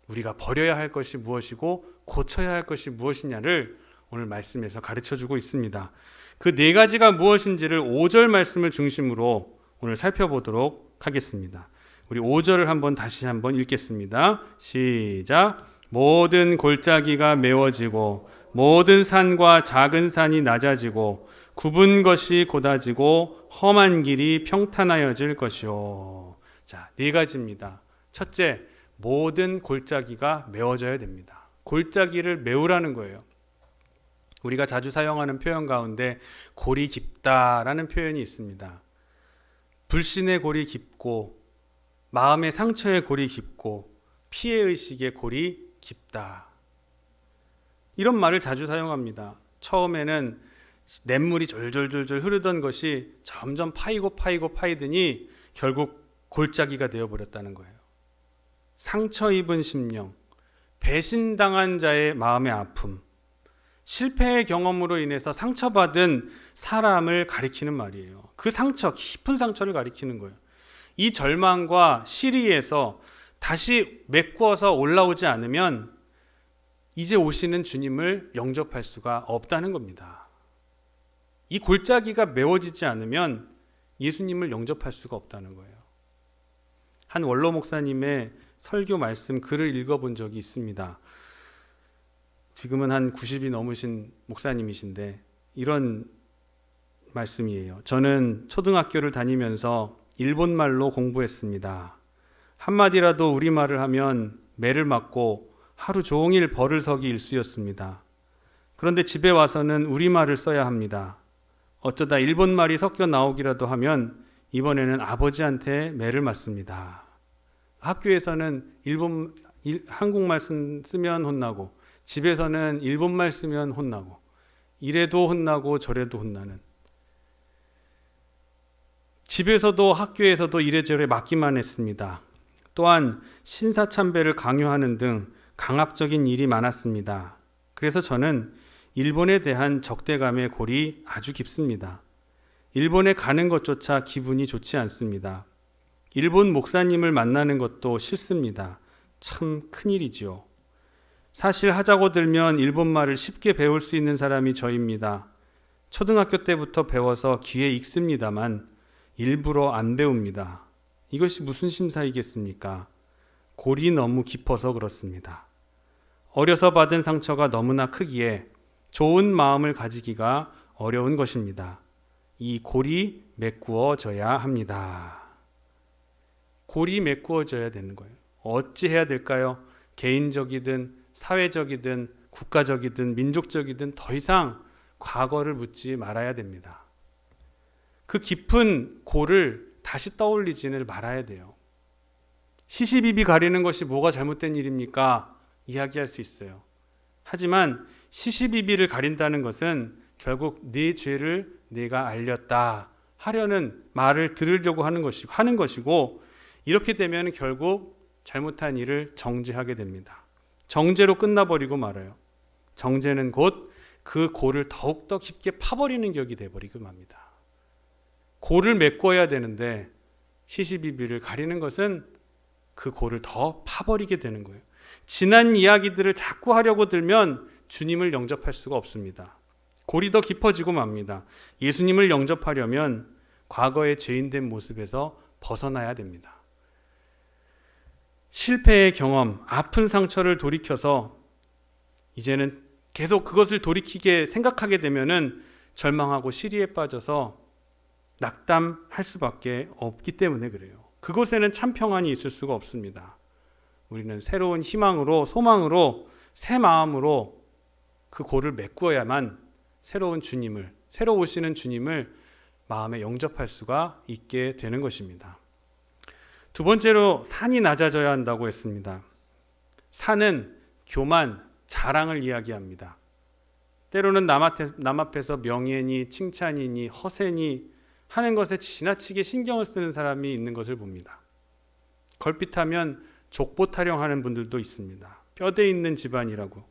우리가 버려야 할 것이 무엇이고 고쳐야 할 것이 무엇이냐를 오늘 말씀에서 가르쳐주고 있습니다. 그 4가지가 무엇인지를 5절 말씀을 중심으로 오늘 살펴보도록 하겠습니다. 우리 5절을 다시 한번 읽겠습니다. 시작. 모든 골짜기가 메워지고 모든 산과 작은 산이 낮아지고 굽은 것이 곧아지고 험한 길이 평탄하여질 것이요. 자, 4가지입니다. 첫째, 모든 골짜기가 메워져야 됩니다. 골짜기를 메우라는 거예요. 우리가 자주 사용하는 표현 가운데 골이 깊다라는 표현이 있습니다. 불신의 골이 깊고 마음의 상처의 골이 깊고 피해의식의 골이 깊다. 이런 말을 자주 사용합니다. 처음에는 냇물이 졸졸졸졸 흐르던 것이 점점 파이더니 결국 골짜기가 되어버렸다는 거예요. 상처 입은 심령, 배신당한 자의 마음의 아픔, 실패의 경험으로 인해서 상처받은 사람을 가리키는 말이에요. 그 상처, 깊은 상처를 가리키는 거예요. 이 절망과 시리에서 다시 메꾸어서 올라오지 않으면 이제 오시는 주님을 영접할 수가 없다는 겁니다. 이 골짜기가 메워지지 않으면 예수님을 영접할 수가 없다는 거예요. 한 원로 목사님의 설교 말씀 글을 읽어본 적이 있습니다. 지금은 한 90이 넘으신 목사님이신데 이런 말씀이에요. 저는 초등학교를 다니면서 일본말로 공부했습니다. 한마디라도 우리말을 하면 매를 맞고 하루 종일 벌을 서기 일쑤였습니다. 그런데 집에 와서는 우리말을 써야 합니다. 어쩌다 일본말이 섞여 나오기라도 하면 이번에는 아버지한테 매를 맞습니다. 학교에서는 한국말 쓰면 혼나고, 집에서는 일본말 쓰면 혼나고, 이래도 혼나고 저래도 혼나는, 집에서도 학교에서도 이래저래 맞기만 했습니다. 또한 신사참배를 강요하는 등 강압적인 일이 많았습니다. 그래서 저는 일본에 대한 적대감의 골이 아주 깊습니다. 일본에 가는 것조차 기분이 좋지 않습니다. 일본 목사님을 만나는 것도 싫습니다. 참 큰일이지요. 사실 하자고 들면 일본말을 쉽게 배울 수 있는 사람이 저입니다. 초등학교 때부터 배워서 귀에 익습니다만 일부러 안 배웁니다. 이것이 무슨 심사이겠습니까? 골이 너무 깊어서 그렇습니다. 어려서 받은 상처가 너무나 크기에 좋은 마음을 가지기가 어려운 것입니다. 이 골이 메꾸어져야 합니다. 골이 메꾸어져야 되는 거예요. 어찌 해야 될까요? 개인적이든 사회적이든 국가적이든 민족적이든 더 이상 과거를 묻지 말아야 됩니다. 그 깊은 골을 다시 떠올리지는 말아야 돼요. 시시비비 가리는 것이 뭐가 잘못된 일입니까? 이야기할 수 있어요. 하지만 시시비비를 가린다는 것은 결국 네 죄를 내가 알렸다 하려는 말을 들으려고 하는 것이고, 이렇게 되면 결국 잘못한 일을 정죄하게 됩니다. 정죄로 끝나버리고 말아요. 정죄는 곧 그 골을 더욱더 깊게 파버리는 격이 돼버리고 맙니다. 골을 메꿔야 되는데 시시비비를 가리는 것은 그 골을 더 파버리게 되는 거예요. 지난 이야기들을 자꾸 하려고 들면 주님을 영접할 수가 없습니다. 골이 더 깊어지고 맙니다. 예수님을 영접하려면 과거의 죄인된 모습에서 벗어나야 됩니다. 실패의 경험, 아픈 상처를 돌이켜서 이제는 계속 그것을 돌이키게 생각하게 되면은 절망하고 시리에 빠져서 낙담할 수밖에 없기 때문에 그래요. 그곳에는 참 평안이 있을 수가 없습니다. 우리는 새로운 희망으로, 소망으로, 새 마음으로 그 골을 메꾸어야만 새로 오시는 주님을 마음에 영접할 수가 있게 되는 것입니다. 두 번째로 산이 낮아져야 한다고 했습니다. 산은 교만, 자랑을 이야기합니다. 때로는 남 앞에서 명예니 칭찬이니 허세니 하는 것에 지나치게 신경을 쓰는 사람이 있는 것을 봅니다. 걸핏하면 족보 타령하는 분들도 있습니다. 뼈대 있는 집안이라고.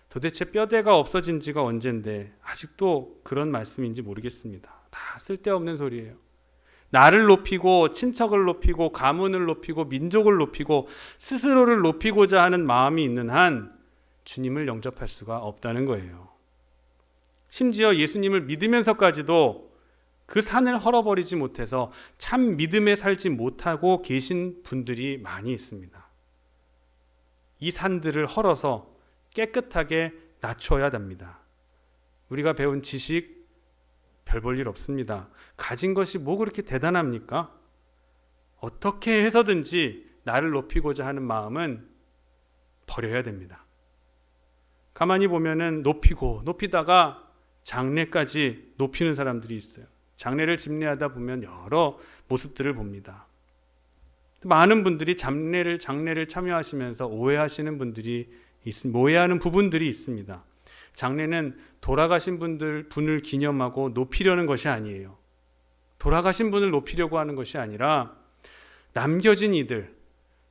도대체 뼈대가 없어진 지가 언젠데 아직도 그런 말씀인지 모르겠습니다. 다 쓸데없는 소리예요. 나를 높이고 친척을 높이고 가문을 높이고 민족을 높이고 스스로를 높이고자 하는 마음이 있는 한 주님을 영접할 수가 없다는 거예요. 심지어 예수님을 믿으면서까지도 그 산을 헐어버리지 못해서 참 믿음에 살지 못하고 계신 분들이 많이 있습니다. 이 산들을 헐어서 깨끗하게 낮춰야 됩니다. 우리가 배운 지식 별 볼 일 없습니다. 가진 것이 뭐 그렇게 대단합니까? 어떻게 해서든지 나를 높이고자 하는 마음은 버려야 됩니다. 가만히 보면은 높이다가 장래까지 높이는 사람들이 있어요. 장래를 집례하다 보면 여러 모습들을 봅니다. 많은 분들이 장례를 참여하시면서 오해하는 부분들이 있습니다. 장례는 돌아가신 분을 기념하고 높이려는 것이 아니에요. 돌아가신 분을 높이려고 하는 것이 아니라 남겨진 이들,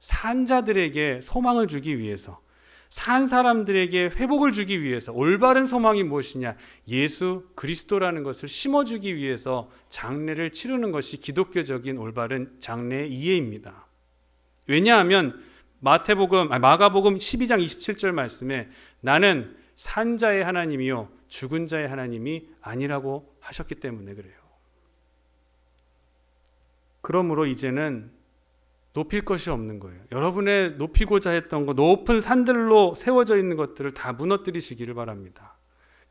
산자들에게 소망을 주기 위해서, 산 사람들에게 회복을 주기 위해서 올바른 소망이 무엇이냐, 예수 그리스도라는 것을 심어주기 위해서 장례를 치르는 것이 기독교적인 올바른 장례의 이해입니다. 왜냐하면 마가복음 12장 27절 말씀에 나는 산자의 하나님이요 죽은 자의 하나님이 아니라고 하셨기 때문에 그래요. 그러므로 이제는 높일 것이 없는 거예요. 여러분의 높이고자 했던 것, 높은 산들로 세워져 있는 것들을 다 무너뜨리시기를 바랍니다.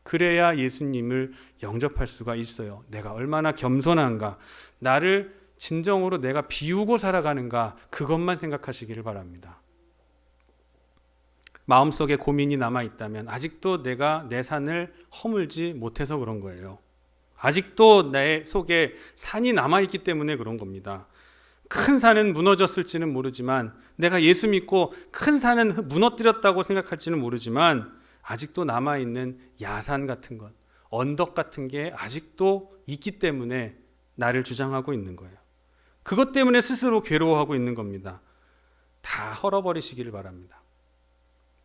그래야 예수님을 영접할 수가 있어요. 내가 얼마나 겸손한가, 나를 진정으로 내가 비우고 살아가는가, 그것만 생각하시기를 바랍니다. 마음속에 고민이 남아있다면 아직도 내가 내 산을 허물지 못해서 그런 거예요. 아직도 내 속에 산이 남아있기 때문에 그런 겁니다. 큰 산은 무너졌을지는 모르지만, 내가 예수 믿고 큰 산은 무너뜨렸다고 생각할지는 모르지만, 아직도 남아있는 야산 같은 것, 언덕 같은 게 아직도 있기 때문에 나를 주장하고 있는 거예요. 그것 때문에 스스로 괴로워하고 있는 겁니다. 다 헐어버리시기를 바랍니다.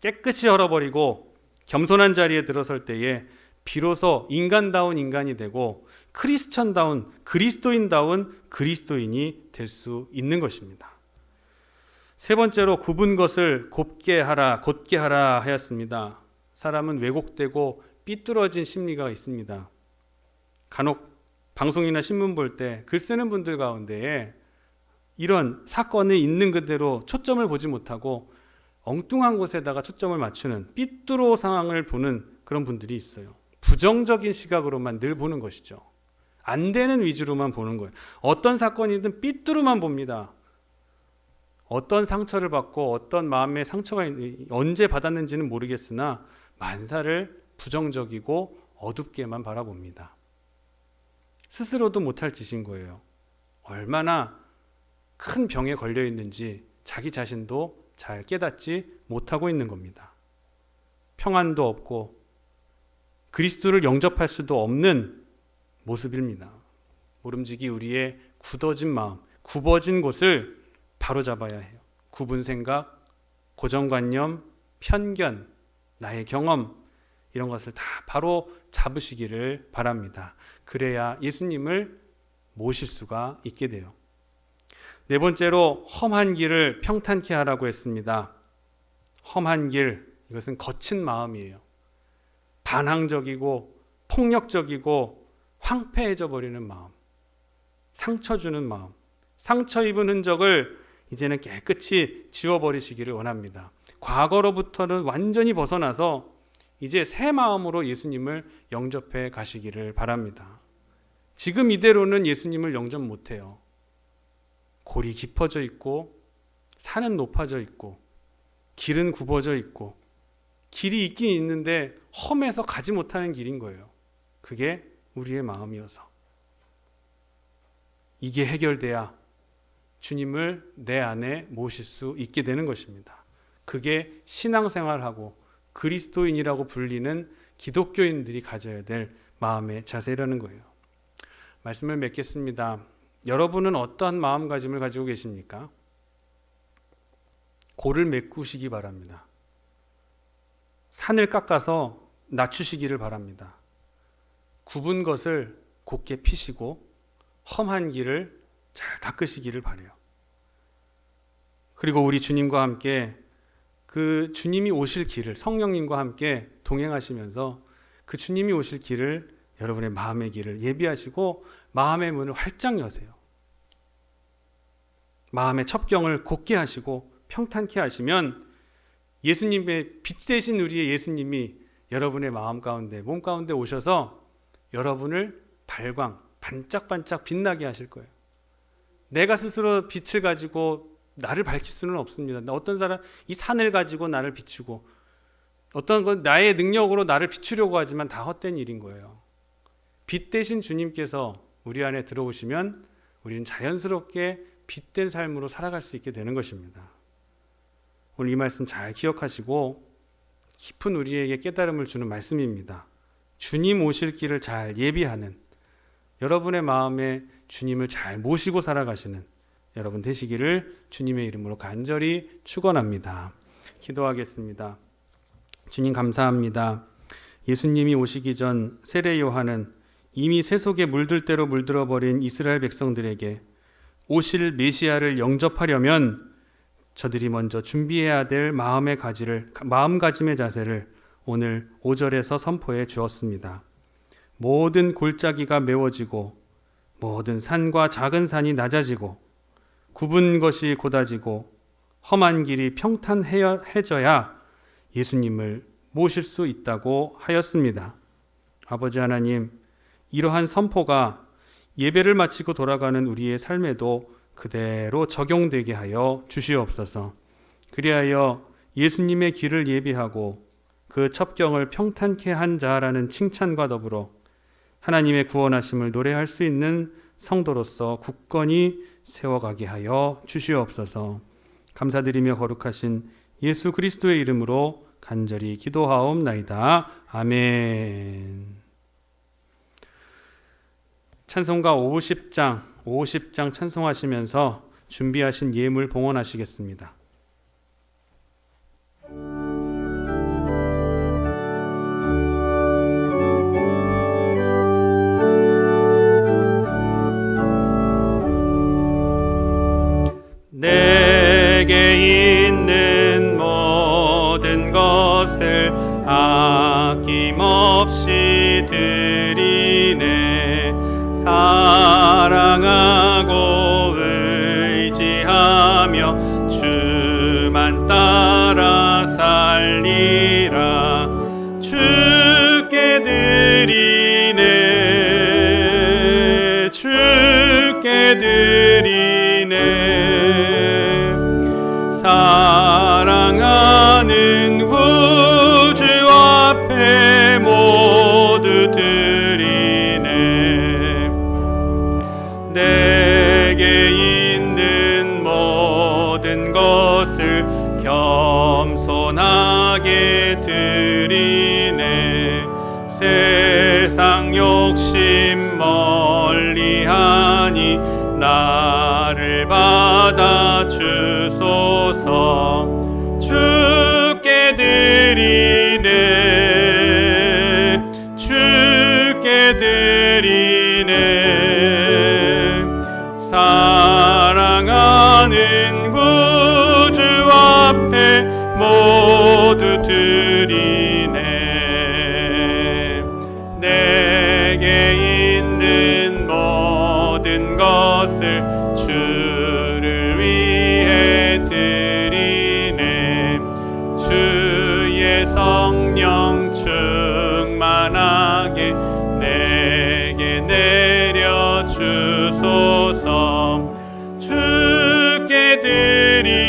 깨끗이 헐어버리고 겸손한 자리에 들어설 때에 비로소 인간다운 인간이 되고 크리스천다운, 그리스도인다운 그리스도인이 될 수 있는 것입니다. 세 번째로 굽은 것을 곧게 하라 하였습니다. 사람은 왜곡되고 삐뚤어진 심리가 있습니다. 간혹 방송이나 신문 볼 때 글 쓰는 분들 가운데에 이런 사건이 있는 그대로 초점을 보지 못하고 엉뚱한 곳에다가 초점을 맞추는 삐뚤어 상황을 보는 그런 분들이 있어요. 부정적인 시각으로만 늘 보는 것이죠. 안 되는 위주로만 보는 거예요. 어떤 사건이든 삐뚤어만 봅니다. 어떤 상처를 받고 어떤 마음의 상처가 언제 받았는지는 모르겠으나 만사를 부정적이고 어둡게만 바라봅니다. 스스로도 못할 짓인 거예요. 얼마나 큰 병에 걸려 있는지 자기 자신도 잘 깨닫지 못하고 있는 겁니다. 평안도 없고 그리스도를 영접할 수도 없는 모습입니다. 모름지기 우리의 굳어진 마음, 굽어진 곳을 바로잡아야 해요. 굽은 생각, 고정관념, 편견, 나의 경험, 이런 것을 다 바로 잡으시기를 바랍니다. 그래야 예수님을 모실 수가 있게 돼요. 네 번째로 험한 길을 평탄케 하라고 했습니다. 험한 길, 이것은 거친 마음이에요. 반항적이고 폭력적이고 황폐해져 버리는 마음, 상처 주는 마음, 상처 입은 흔적을 이제는 깨끗이 지워버리시기를 원합니다. 과거로부터는 완전히 벗어나서 이제 새 마음으로 예수님을 영접해 가시기를 바랍니다. 지금 이대로는 예수님을 영접 못해요. 골이 깊어져 있고 산은 높아져 있고 길은 굽어져 있고 길이 있긴 있는데 험해서 가지 못하는 길인 거예요. 그게 우리의 마음이어서 이게 해결돼야 주님을 내 안에 모실 수 있게 되는 것입니다. 그게 신앙생활하고 그리스도인이라고 불리는 기독교인들이 가져야 될 마음의 자세라는 거예요. 말씀을 맺겠습니다. 여러분은 어떠한 마음가짐을 가지고 계십니까? 골을 메꾸시기 바랍니다. 산을 깎아서 낮추시기를 바랍니다. 굽은 것을 곧게 피시고 험한 길을 잘 닦으시기를 바라요. 그리고 우리 주님과 함께 그 주님이 오실 길을 성령님과 함께 동행하시면서 그 주님이 오실 길을 여러분의 마음의 길을 예비하시고 마음의 문을 활짝 여세요. 마음의 첩경을 곧게 하시고 평탄케 하시면 예수님의 빛 되신 우리의 예수님이 여러분의 마음 가운데 몸 가운데 오셔서 여러분을 발광 반짝반짝 빛나게 하실 거예요. 내가 스스로 빛을 가지고 나를 밝힐 수는 없습니다. 어떤 사람 이 산을 가지고 나를 비추고 어떤 건 나의 능력으로 나를 비추려고 하지만 다 헛된 일인 거예요. 빛 대신 주님께서 우리 안에 들어오시면 우리는 자연스럽게 빛된 삶으로 살아갈 수 있게 되는 것입니다. 오늘 이 말씀 잘 기억하시고 깊은 우리에게 깨달음을 주는 말씀입니다. 주님 오실 길을 잘 예비하는 여러분의 마음에 주님을 잘 모시고 살아가시는 여러분 되시기를 주님의 이름으로 간절히 축원합니다. 기도하겠습니다. 주님 감사합니다. 예수님이 오시기 전 세례 요한은 이미 새 속에 물들 대로 물들어 버린 이스라엘 백성들에게 오실 메시아를 영접하려면 저들이 먼저 준비해야 될 마음가짐의 자세를 오늘 5절에서 선포해 주었습니다. 모든 골짜기가 메워지고 모든 산과 작은 산이 낮아지고 굽은 것이 곧아지고 험한 길이 평탄해져야 예수님을 모실 수 있다고 하였습니다. 아버지 하나님, 이러한 선포가 예배를 마치고 돌아가는 우리의 삶에도 그대로 적용되게 하여 주시옵소서. 그리하여 예수님의 길을 예비하고 그 첩경을 평탄케 한 자라는 칭찬과 더불어 하나님의 구원하심을 노래할 수 있는 성도로서 굳건히 세워가게 하여 주시옵소서. 감사드리며 거룩하신 예수 그리스도의 이름으로 간절히 기도하옵나이다. 아멘. 찬송가 50장 찬송하시면서 준비하신 예물 봉헌하시겠습니다. 내게 있는 모든 것을 아낌없이 드리네. 사랑하고 의지하며 주만 따라 살리라. 주께 드리네. 주께 드리네. 사랑하는 구주 앞에 모두 드리네. 내게 있는 모든 것을 겸손하게 드리네. 세상 욕심 멀리하니 나를 받아 주소서. 주께 드리네. 주께 드리네. 사랑하는 구주 앞에 모두 드리네. 내게 있는 모든 것을 주를 위해 드리네. 주의 성령 충만하게 내게 내려 주소서. 주께 드리네.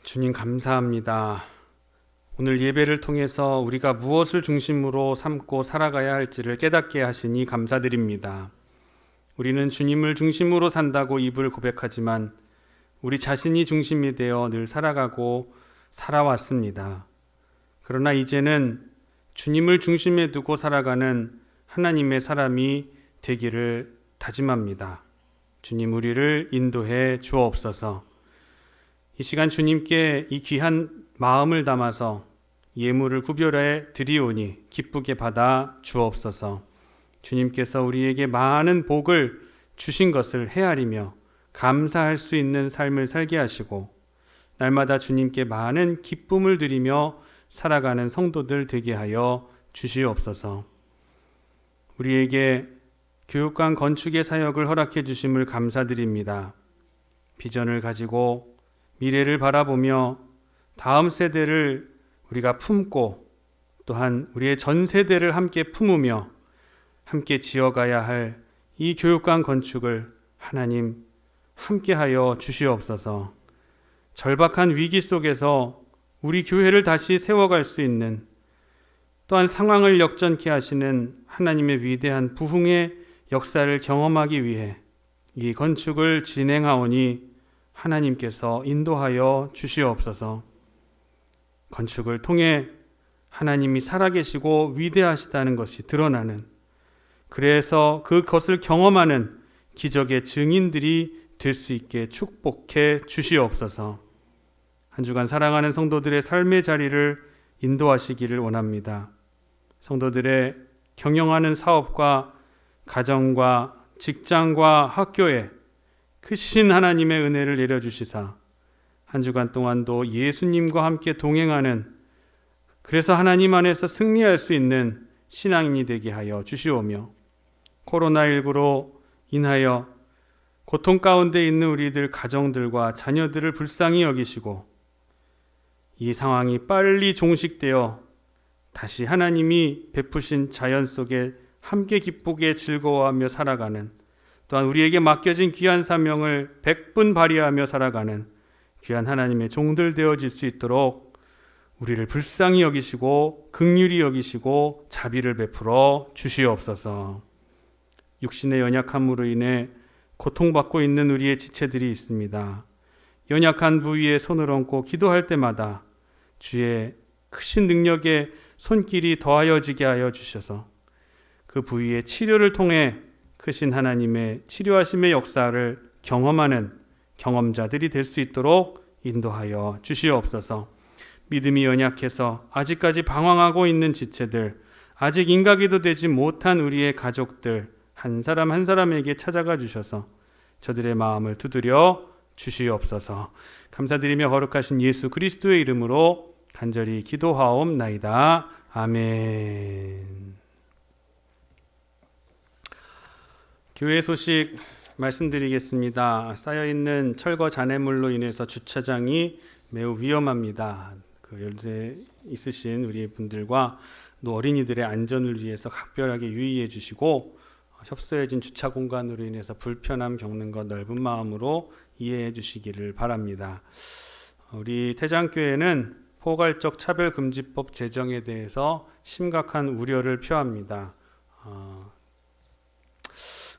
주님 감사합니다. 오늘 예배를 통해서 우리가 무엇을 중심으로 삼고 살아가야 할지를 깨닫게 하시니 감사드립니다. 우리는 주님을 중심으로 산다고 입을 고백하지만 우리 자신이 중심이 되어 늘 살아가고 살아왔습니다. 그러나 이제는 주님을 중심에 두고 살아가는 하나님의 사람이 되기를 다짐합니다. 주님 우리를 인도해 주옵소서. 이 시간 주님께 이 귀한 마음을 담아서 예물을 구별해 드리오니 기쁘게 받아 주옵소서. 주님께서 우리에게 많은 복을 주신 것을 헤아리며 감사할 수 있는 삶을 살게 하시고 날마다 주님께 많은 기쁨을 드리며 살아가는 성도들 되게 하여 주시옵소서. 우리에게 교육관 건축의 사역을 허락해 주심을 감사드립니다. 비전을 가지고 미래를 바라보며 다음 세대를 우리가 품고 또한 우리의 전 세대를 함께 품으며 함께 지어가야 할 이 교육관 건축을 하나님 함께하여 주시옵소서. 절박한 위기 속에서 우리 교회를 다시 세워갈 수 있는 또한 상황을 역전케 하시는 하나님의 위대한 부흥의 역사를 경험하기 위해 이 건축을 진행하오니 하나님께서 인도하여 주시옵소서. 건축을 통해 하나님이 살아계시고 위대하시다는 것이 드러나는, 그래서 그것을 경험하는 기적의 증인들이 될 수 있게 축복해 주시옵소서. 한 주간 사랑하는 성도들의 삶의 자리를 인도하시기를 원합니다. 성도들의 경영하는 사업과 가정과 직장과 학교에 크신 하나님의 은혜를 내려주시사 한 주간 동안도 예수님과 함께 동행하는, 그래서 하나님 안에서 승리할 수 있는 신앙인이 되게 하여 주시오며 코로나19로 인하여 고통 가운데 있는 우리들 가정들과 자녀들을 불쌍히 여기시고 이 상황이 빨리 종식되어 다시 하나님이 베푸신 자연 속에 함께 기쁘게 즐거워하며 살아가는, 또한 우리에게 맡겨진 귀한 사명을 100분 발휘하며 살아가는 귀한 하나님의 종들 되어질 수 있도록 우리를 불쌍히 여기시고 긍휼히 여기시고 자비를 베풀어 주시옵소서. 육신의 연약함으로 인해 고통받고 있는 우리의 지체들이 있습니다. 연약한 부위에 손을 얹고 기도할 때마다 주의 크신 능력에 손길이 더하여지게 하여 주셔서 그 부위의 치료를 통해 크신 하나님의 치료하심의 역사를 경험하는 경험자들이 될 수 있도록 인도하여 주시옵소서. 믿음이 연약해서 아직까지 방황하고 있는 지체들, 아직 인가기도 되지 못한 우리의 가족들 한 사람 한 사람에게 찾아가 주셔서 저들의 마음을 두드려 주시옵소서. 감사드리며 거룩하신 예수 그리스도의 이름으로 간절히 기도하옵나이다. 아멘. 교회 소식 말씀드리겠습니다. 쌓여있는 철거 잔해물로 인해서 주차장이 매우 위험합니다. 그 연세 있으신 우리 분들과 또 어린이들의 안전을 위해서 각별하게 유의해 주시고, 협소해진 주차 공간으로 인해서 불편함 겪는 것 넓은 마음으로 이해해 주시기를 바랍니다. 우리 태장교회는 포괄적 차별금지법 제정에 대해서 심각한 우려를 표합니다.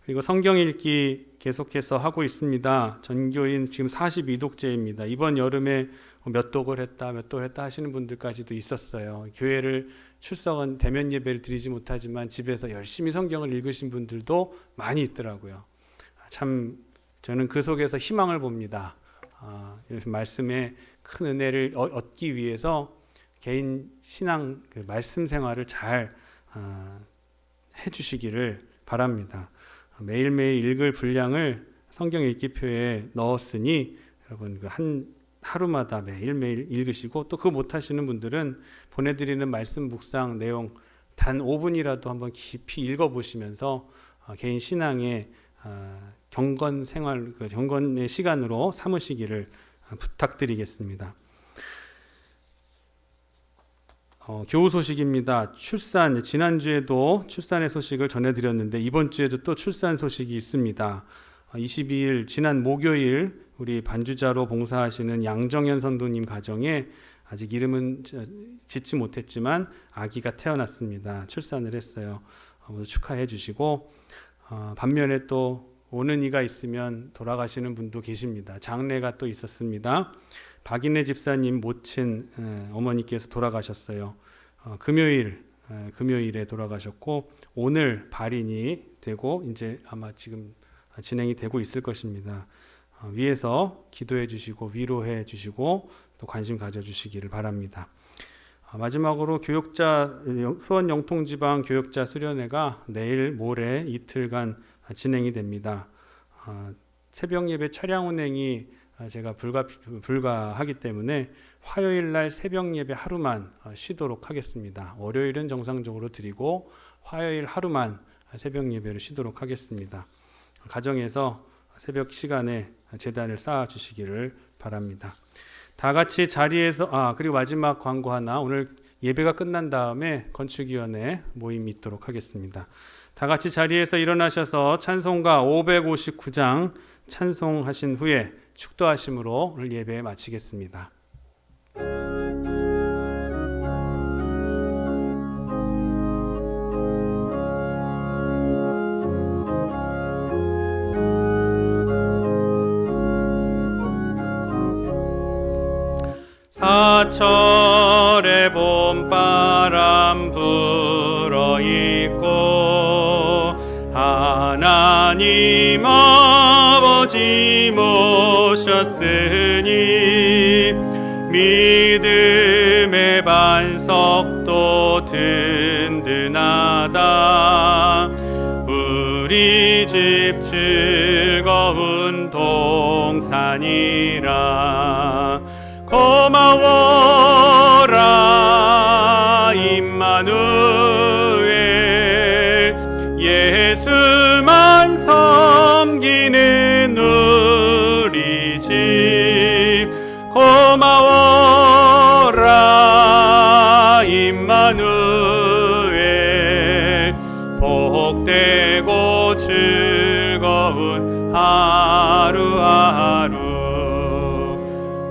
그리고 성경 읽기 계속해서 하고 있습니다. 전교인 지금 42독째입니다. 이번 여름에 몇 독을 했다, 몇 독을 했다 하시는 분들까지도 있었어요. 교회를 출석은 대면 예배를 드리지 못하지만 집에서 열심히 성경을 읽으신 분들도 많이 있더라고요. 참 저는 그 속에서 희망을 봅니다. 말씀의 큰 은혜를 얻기 위해서 개인 신앙 말씀 생활을 잘 해주시기를 바랍니다. 매일매일 읽을 분량을 성경 읽기표에 넣었으니 여러분 한 하루마다 매일매일 읽으시고, 또 그거 못하시는 분들은 보내드리는 말씀 묵상 내용 단 5분이라도 한번 깊이 읽어보시면서 개인 신앙의 경건 생활, 경건의 시간으로 삼으시기를 부탁드리겠습니다. 교우 소식입니다. 출산, 지난주에도 출산의 소식을 전해드렸는데 이번 주에도 또 출산 소식이 있습니다. 22일 지난 목요일 우리 반주자로 봉사하시는 양정현 선도님 가정에 아직 이름은 짓지 못했지만 아기가 태어났습니다. 출산을 했어요. 모두 축하해 주시고, 반면에 또 오는 이가 있으면 돌아가시는 분도 계십니다. 장례가 또 있었습니다. 박인혜 집사님 모친 어머니께서 돌아가셨어요. 금요일에 돌아가셨고, 오늘 발인이 되고 이제 아마 지금 진행이 되고 있을 것입니다. 위에서 기도해 주시고 위로해 주시고 또 관심 가져 주시기를 바랍니다. 마지막으로 교육자 수원 영통지방 교육자 수련회가 내일 모레 이틀간 진행이 됩니다. 새벽 예배 차량 운행이 제가 불가하기 때문에 화요일 날 새벽 예배 하루만 쉬도록 하겠습니다. 월요일은 정상적으로 드리고 화요일 하루만 새벽 예배를 쉬도록 하겠습니다. 가정에서 새벽 시간에 제단을 쌓아 주시기를 바랍니다. 다 같이 자리에서 그리고 마지막 광고 하나, 오늘 예배가 끝난 다음에 건축위원회 모임이 있도록 하겠습니다. 다 같이 자리에서 일어나셔서 찬송가 559장 찬송하신 후에 축도하심으로 오늘 예배 마치겠습니다. 사철의 봄바람 불어있고 하나님 아버지 모셨으니 믿음의 반석도 든든하다. 우리 집 즐거운 동산이라. 고마워라 임마누엘, 예수만 섬기는 하루하루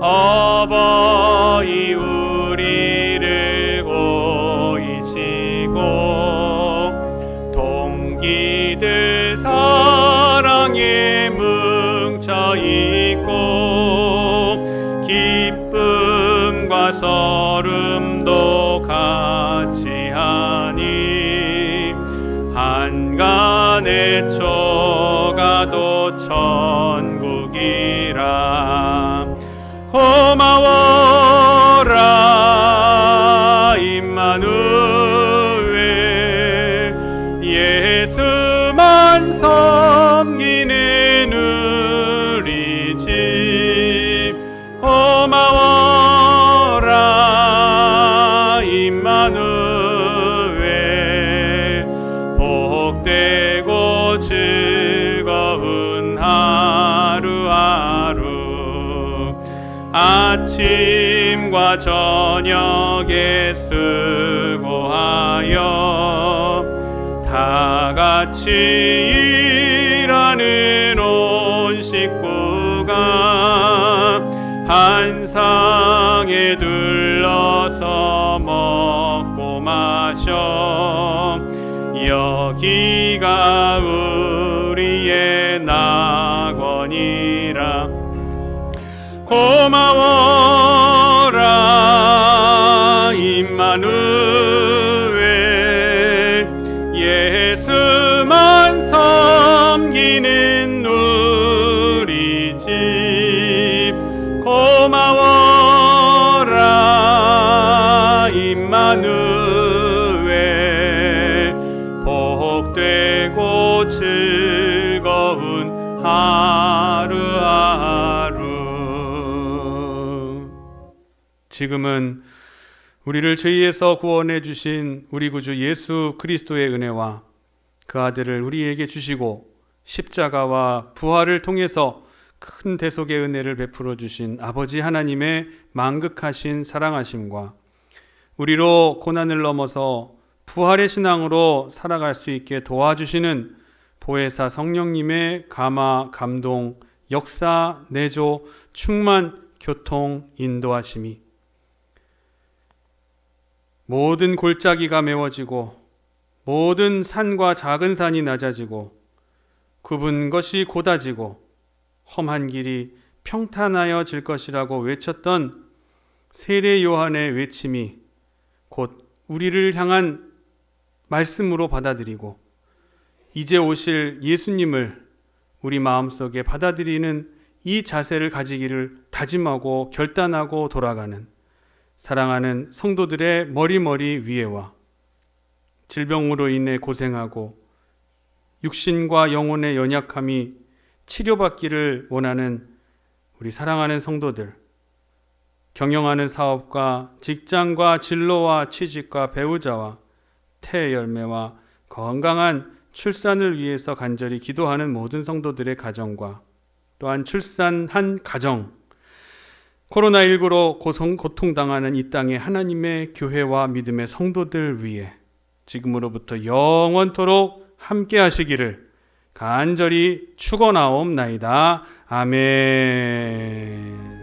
어버이 우리를 보이시고 동기들 사랑에 뭉쳐있고 기쁨과 설움도 같이 하니 한간의 초가도 천국이라. 고마워라 임마누엘 예수만 섬기는 우리 집. 고마워라 임마누엘 복되고 즐거운 하루하루 아침과 저녁에 수고하여 다 같이 일하는 온 식구가 한 상에 둘러서 먹고 마셔 여기가 우리의 낙원이라. 고마워라 임마누엘 예수만 섬기는 우리 집. 고마워라 임마누엘 복되고 즐거운 하루하루. 지금은 우리를 죄에서 구원해 주신 우리 구주 예수 그리스도의 은혜와 그 아들을 우리에게 주시고 십자가와 부활을 통해서 큰 대속의 은혜를 베풀어 주신 아버지 하나님의 만극하신 사랑하심과 우리로 고난을 넘어서 부활의 신앙으로 살아갈 수 있게 도와주시는 보혜사 성령님의 감화, 감동, 역사, 내조, 충만, 교통, 인도하심이 모든 골짜기가 메워지고 모든 산과 작은 산이 낮아지고 굽은 것이 곧아지고 험한 길이 평탄하여질 것이라고 외쳤던 세례 요한의 외침이 곧 우리를 향한 말씀으로 받아들이고 이제 오실 예수님을 우리 마음속에 받아들이는 이 자세를 가지기를 다짐하고 결단하고 돌아가는 사랑하는 성도들의 머리머리 위에와 질병으로 인해 고생하고 육신과 영혼의 연약함이 치료받기를 원하는 우리 사랑하는 성도들, 경영하는 사업과 직장과 진로와 취직과 배우자와 태의 열매와 건강한 출산을 위해서 간절히 기도하는 모든 성도들의 가정과 또한 출산한 가정, 코로나19로 고통당하는 이 땅의 하나님의 교회와 믿음의 성도들 위해 지금으로부터 영원토록 함께 하시기를 간절히 축원하옵나이다. 아멘.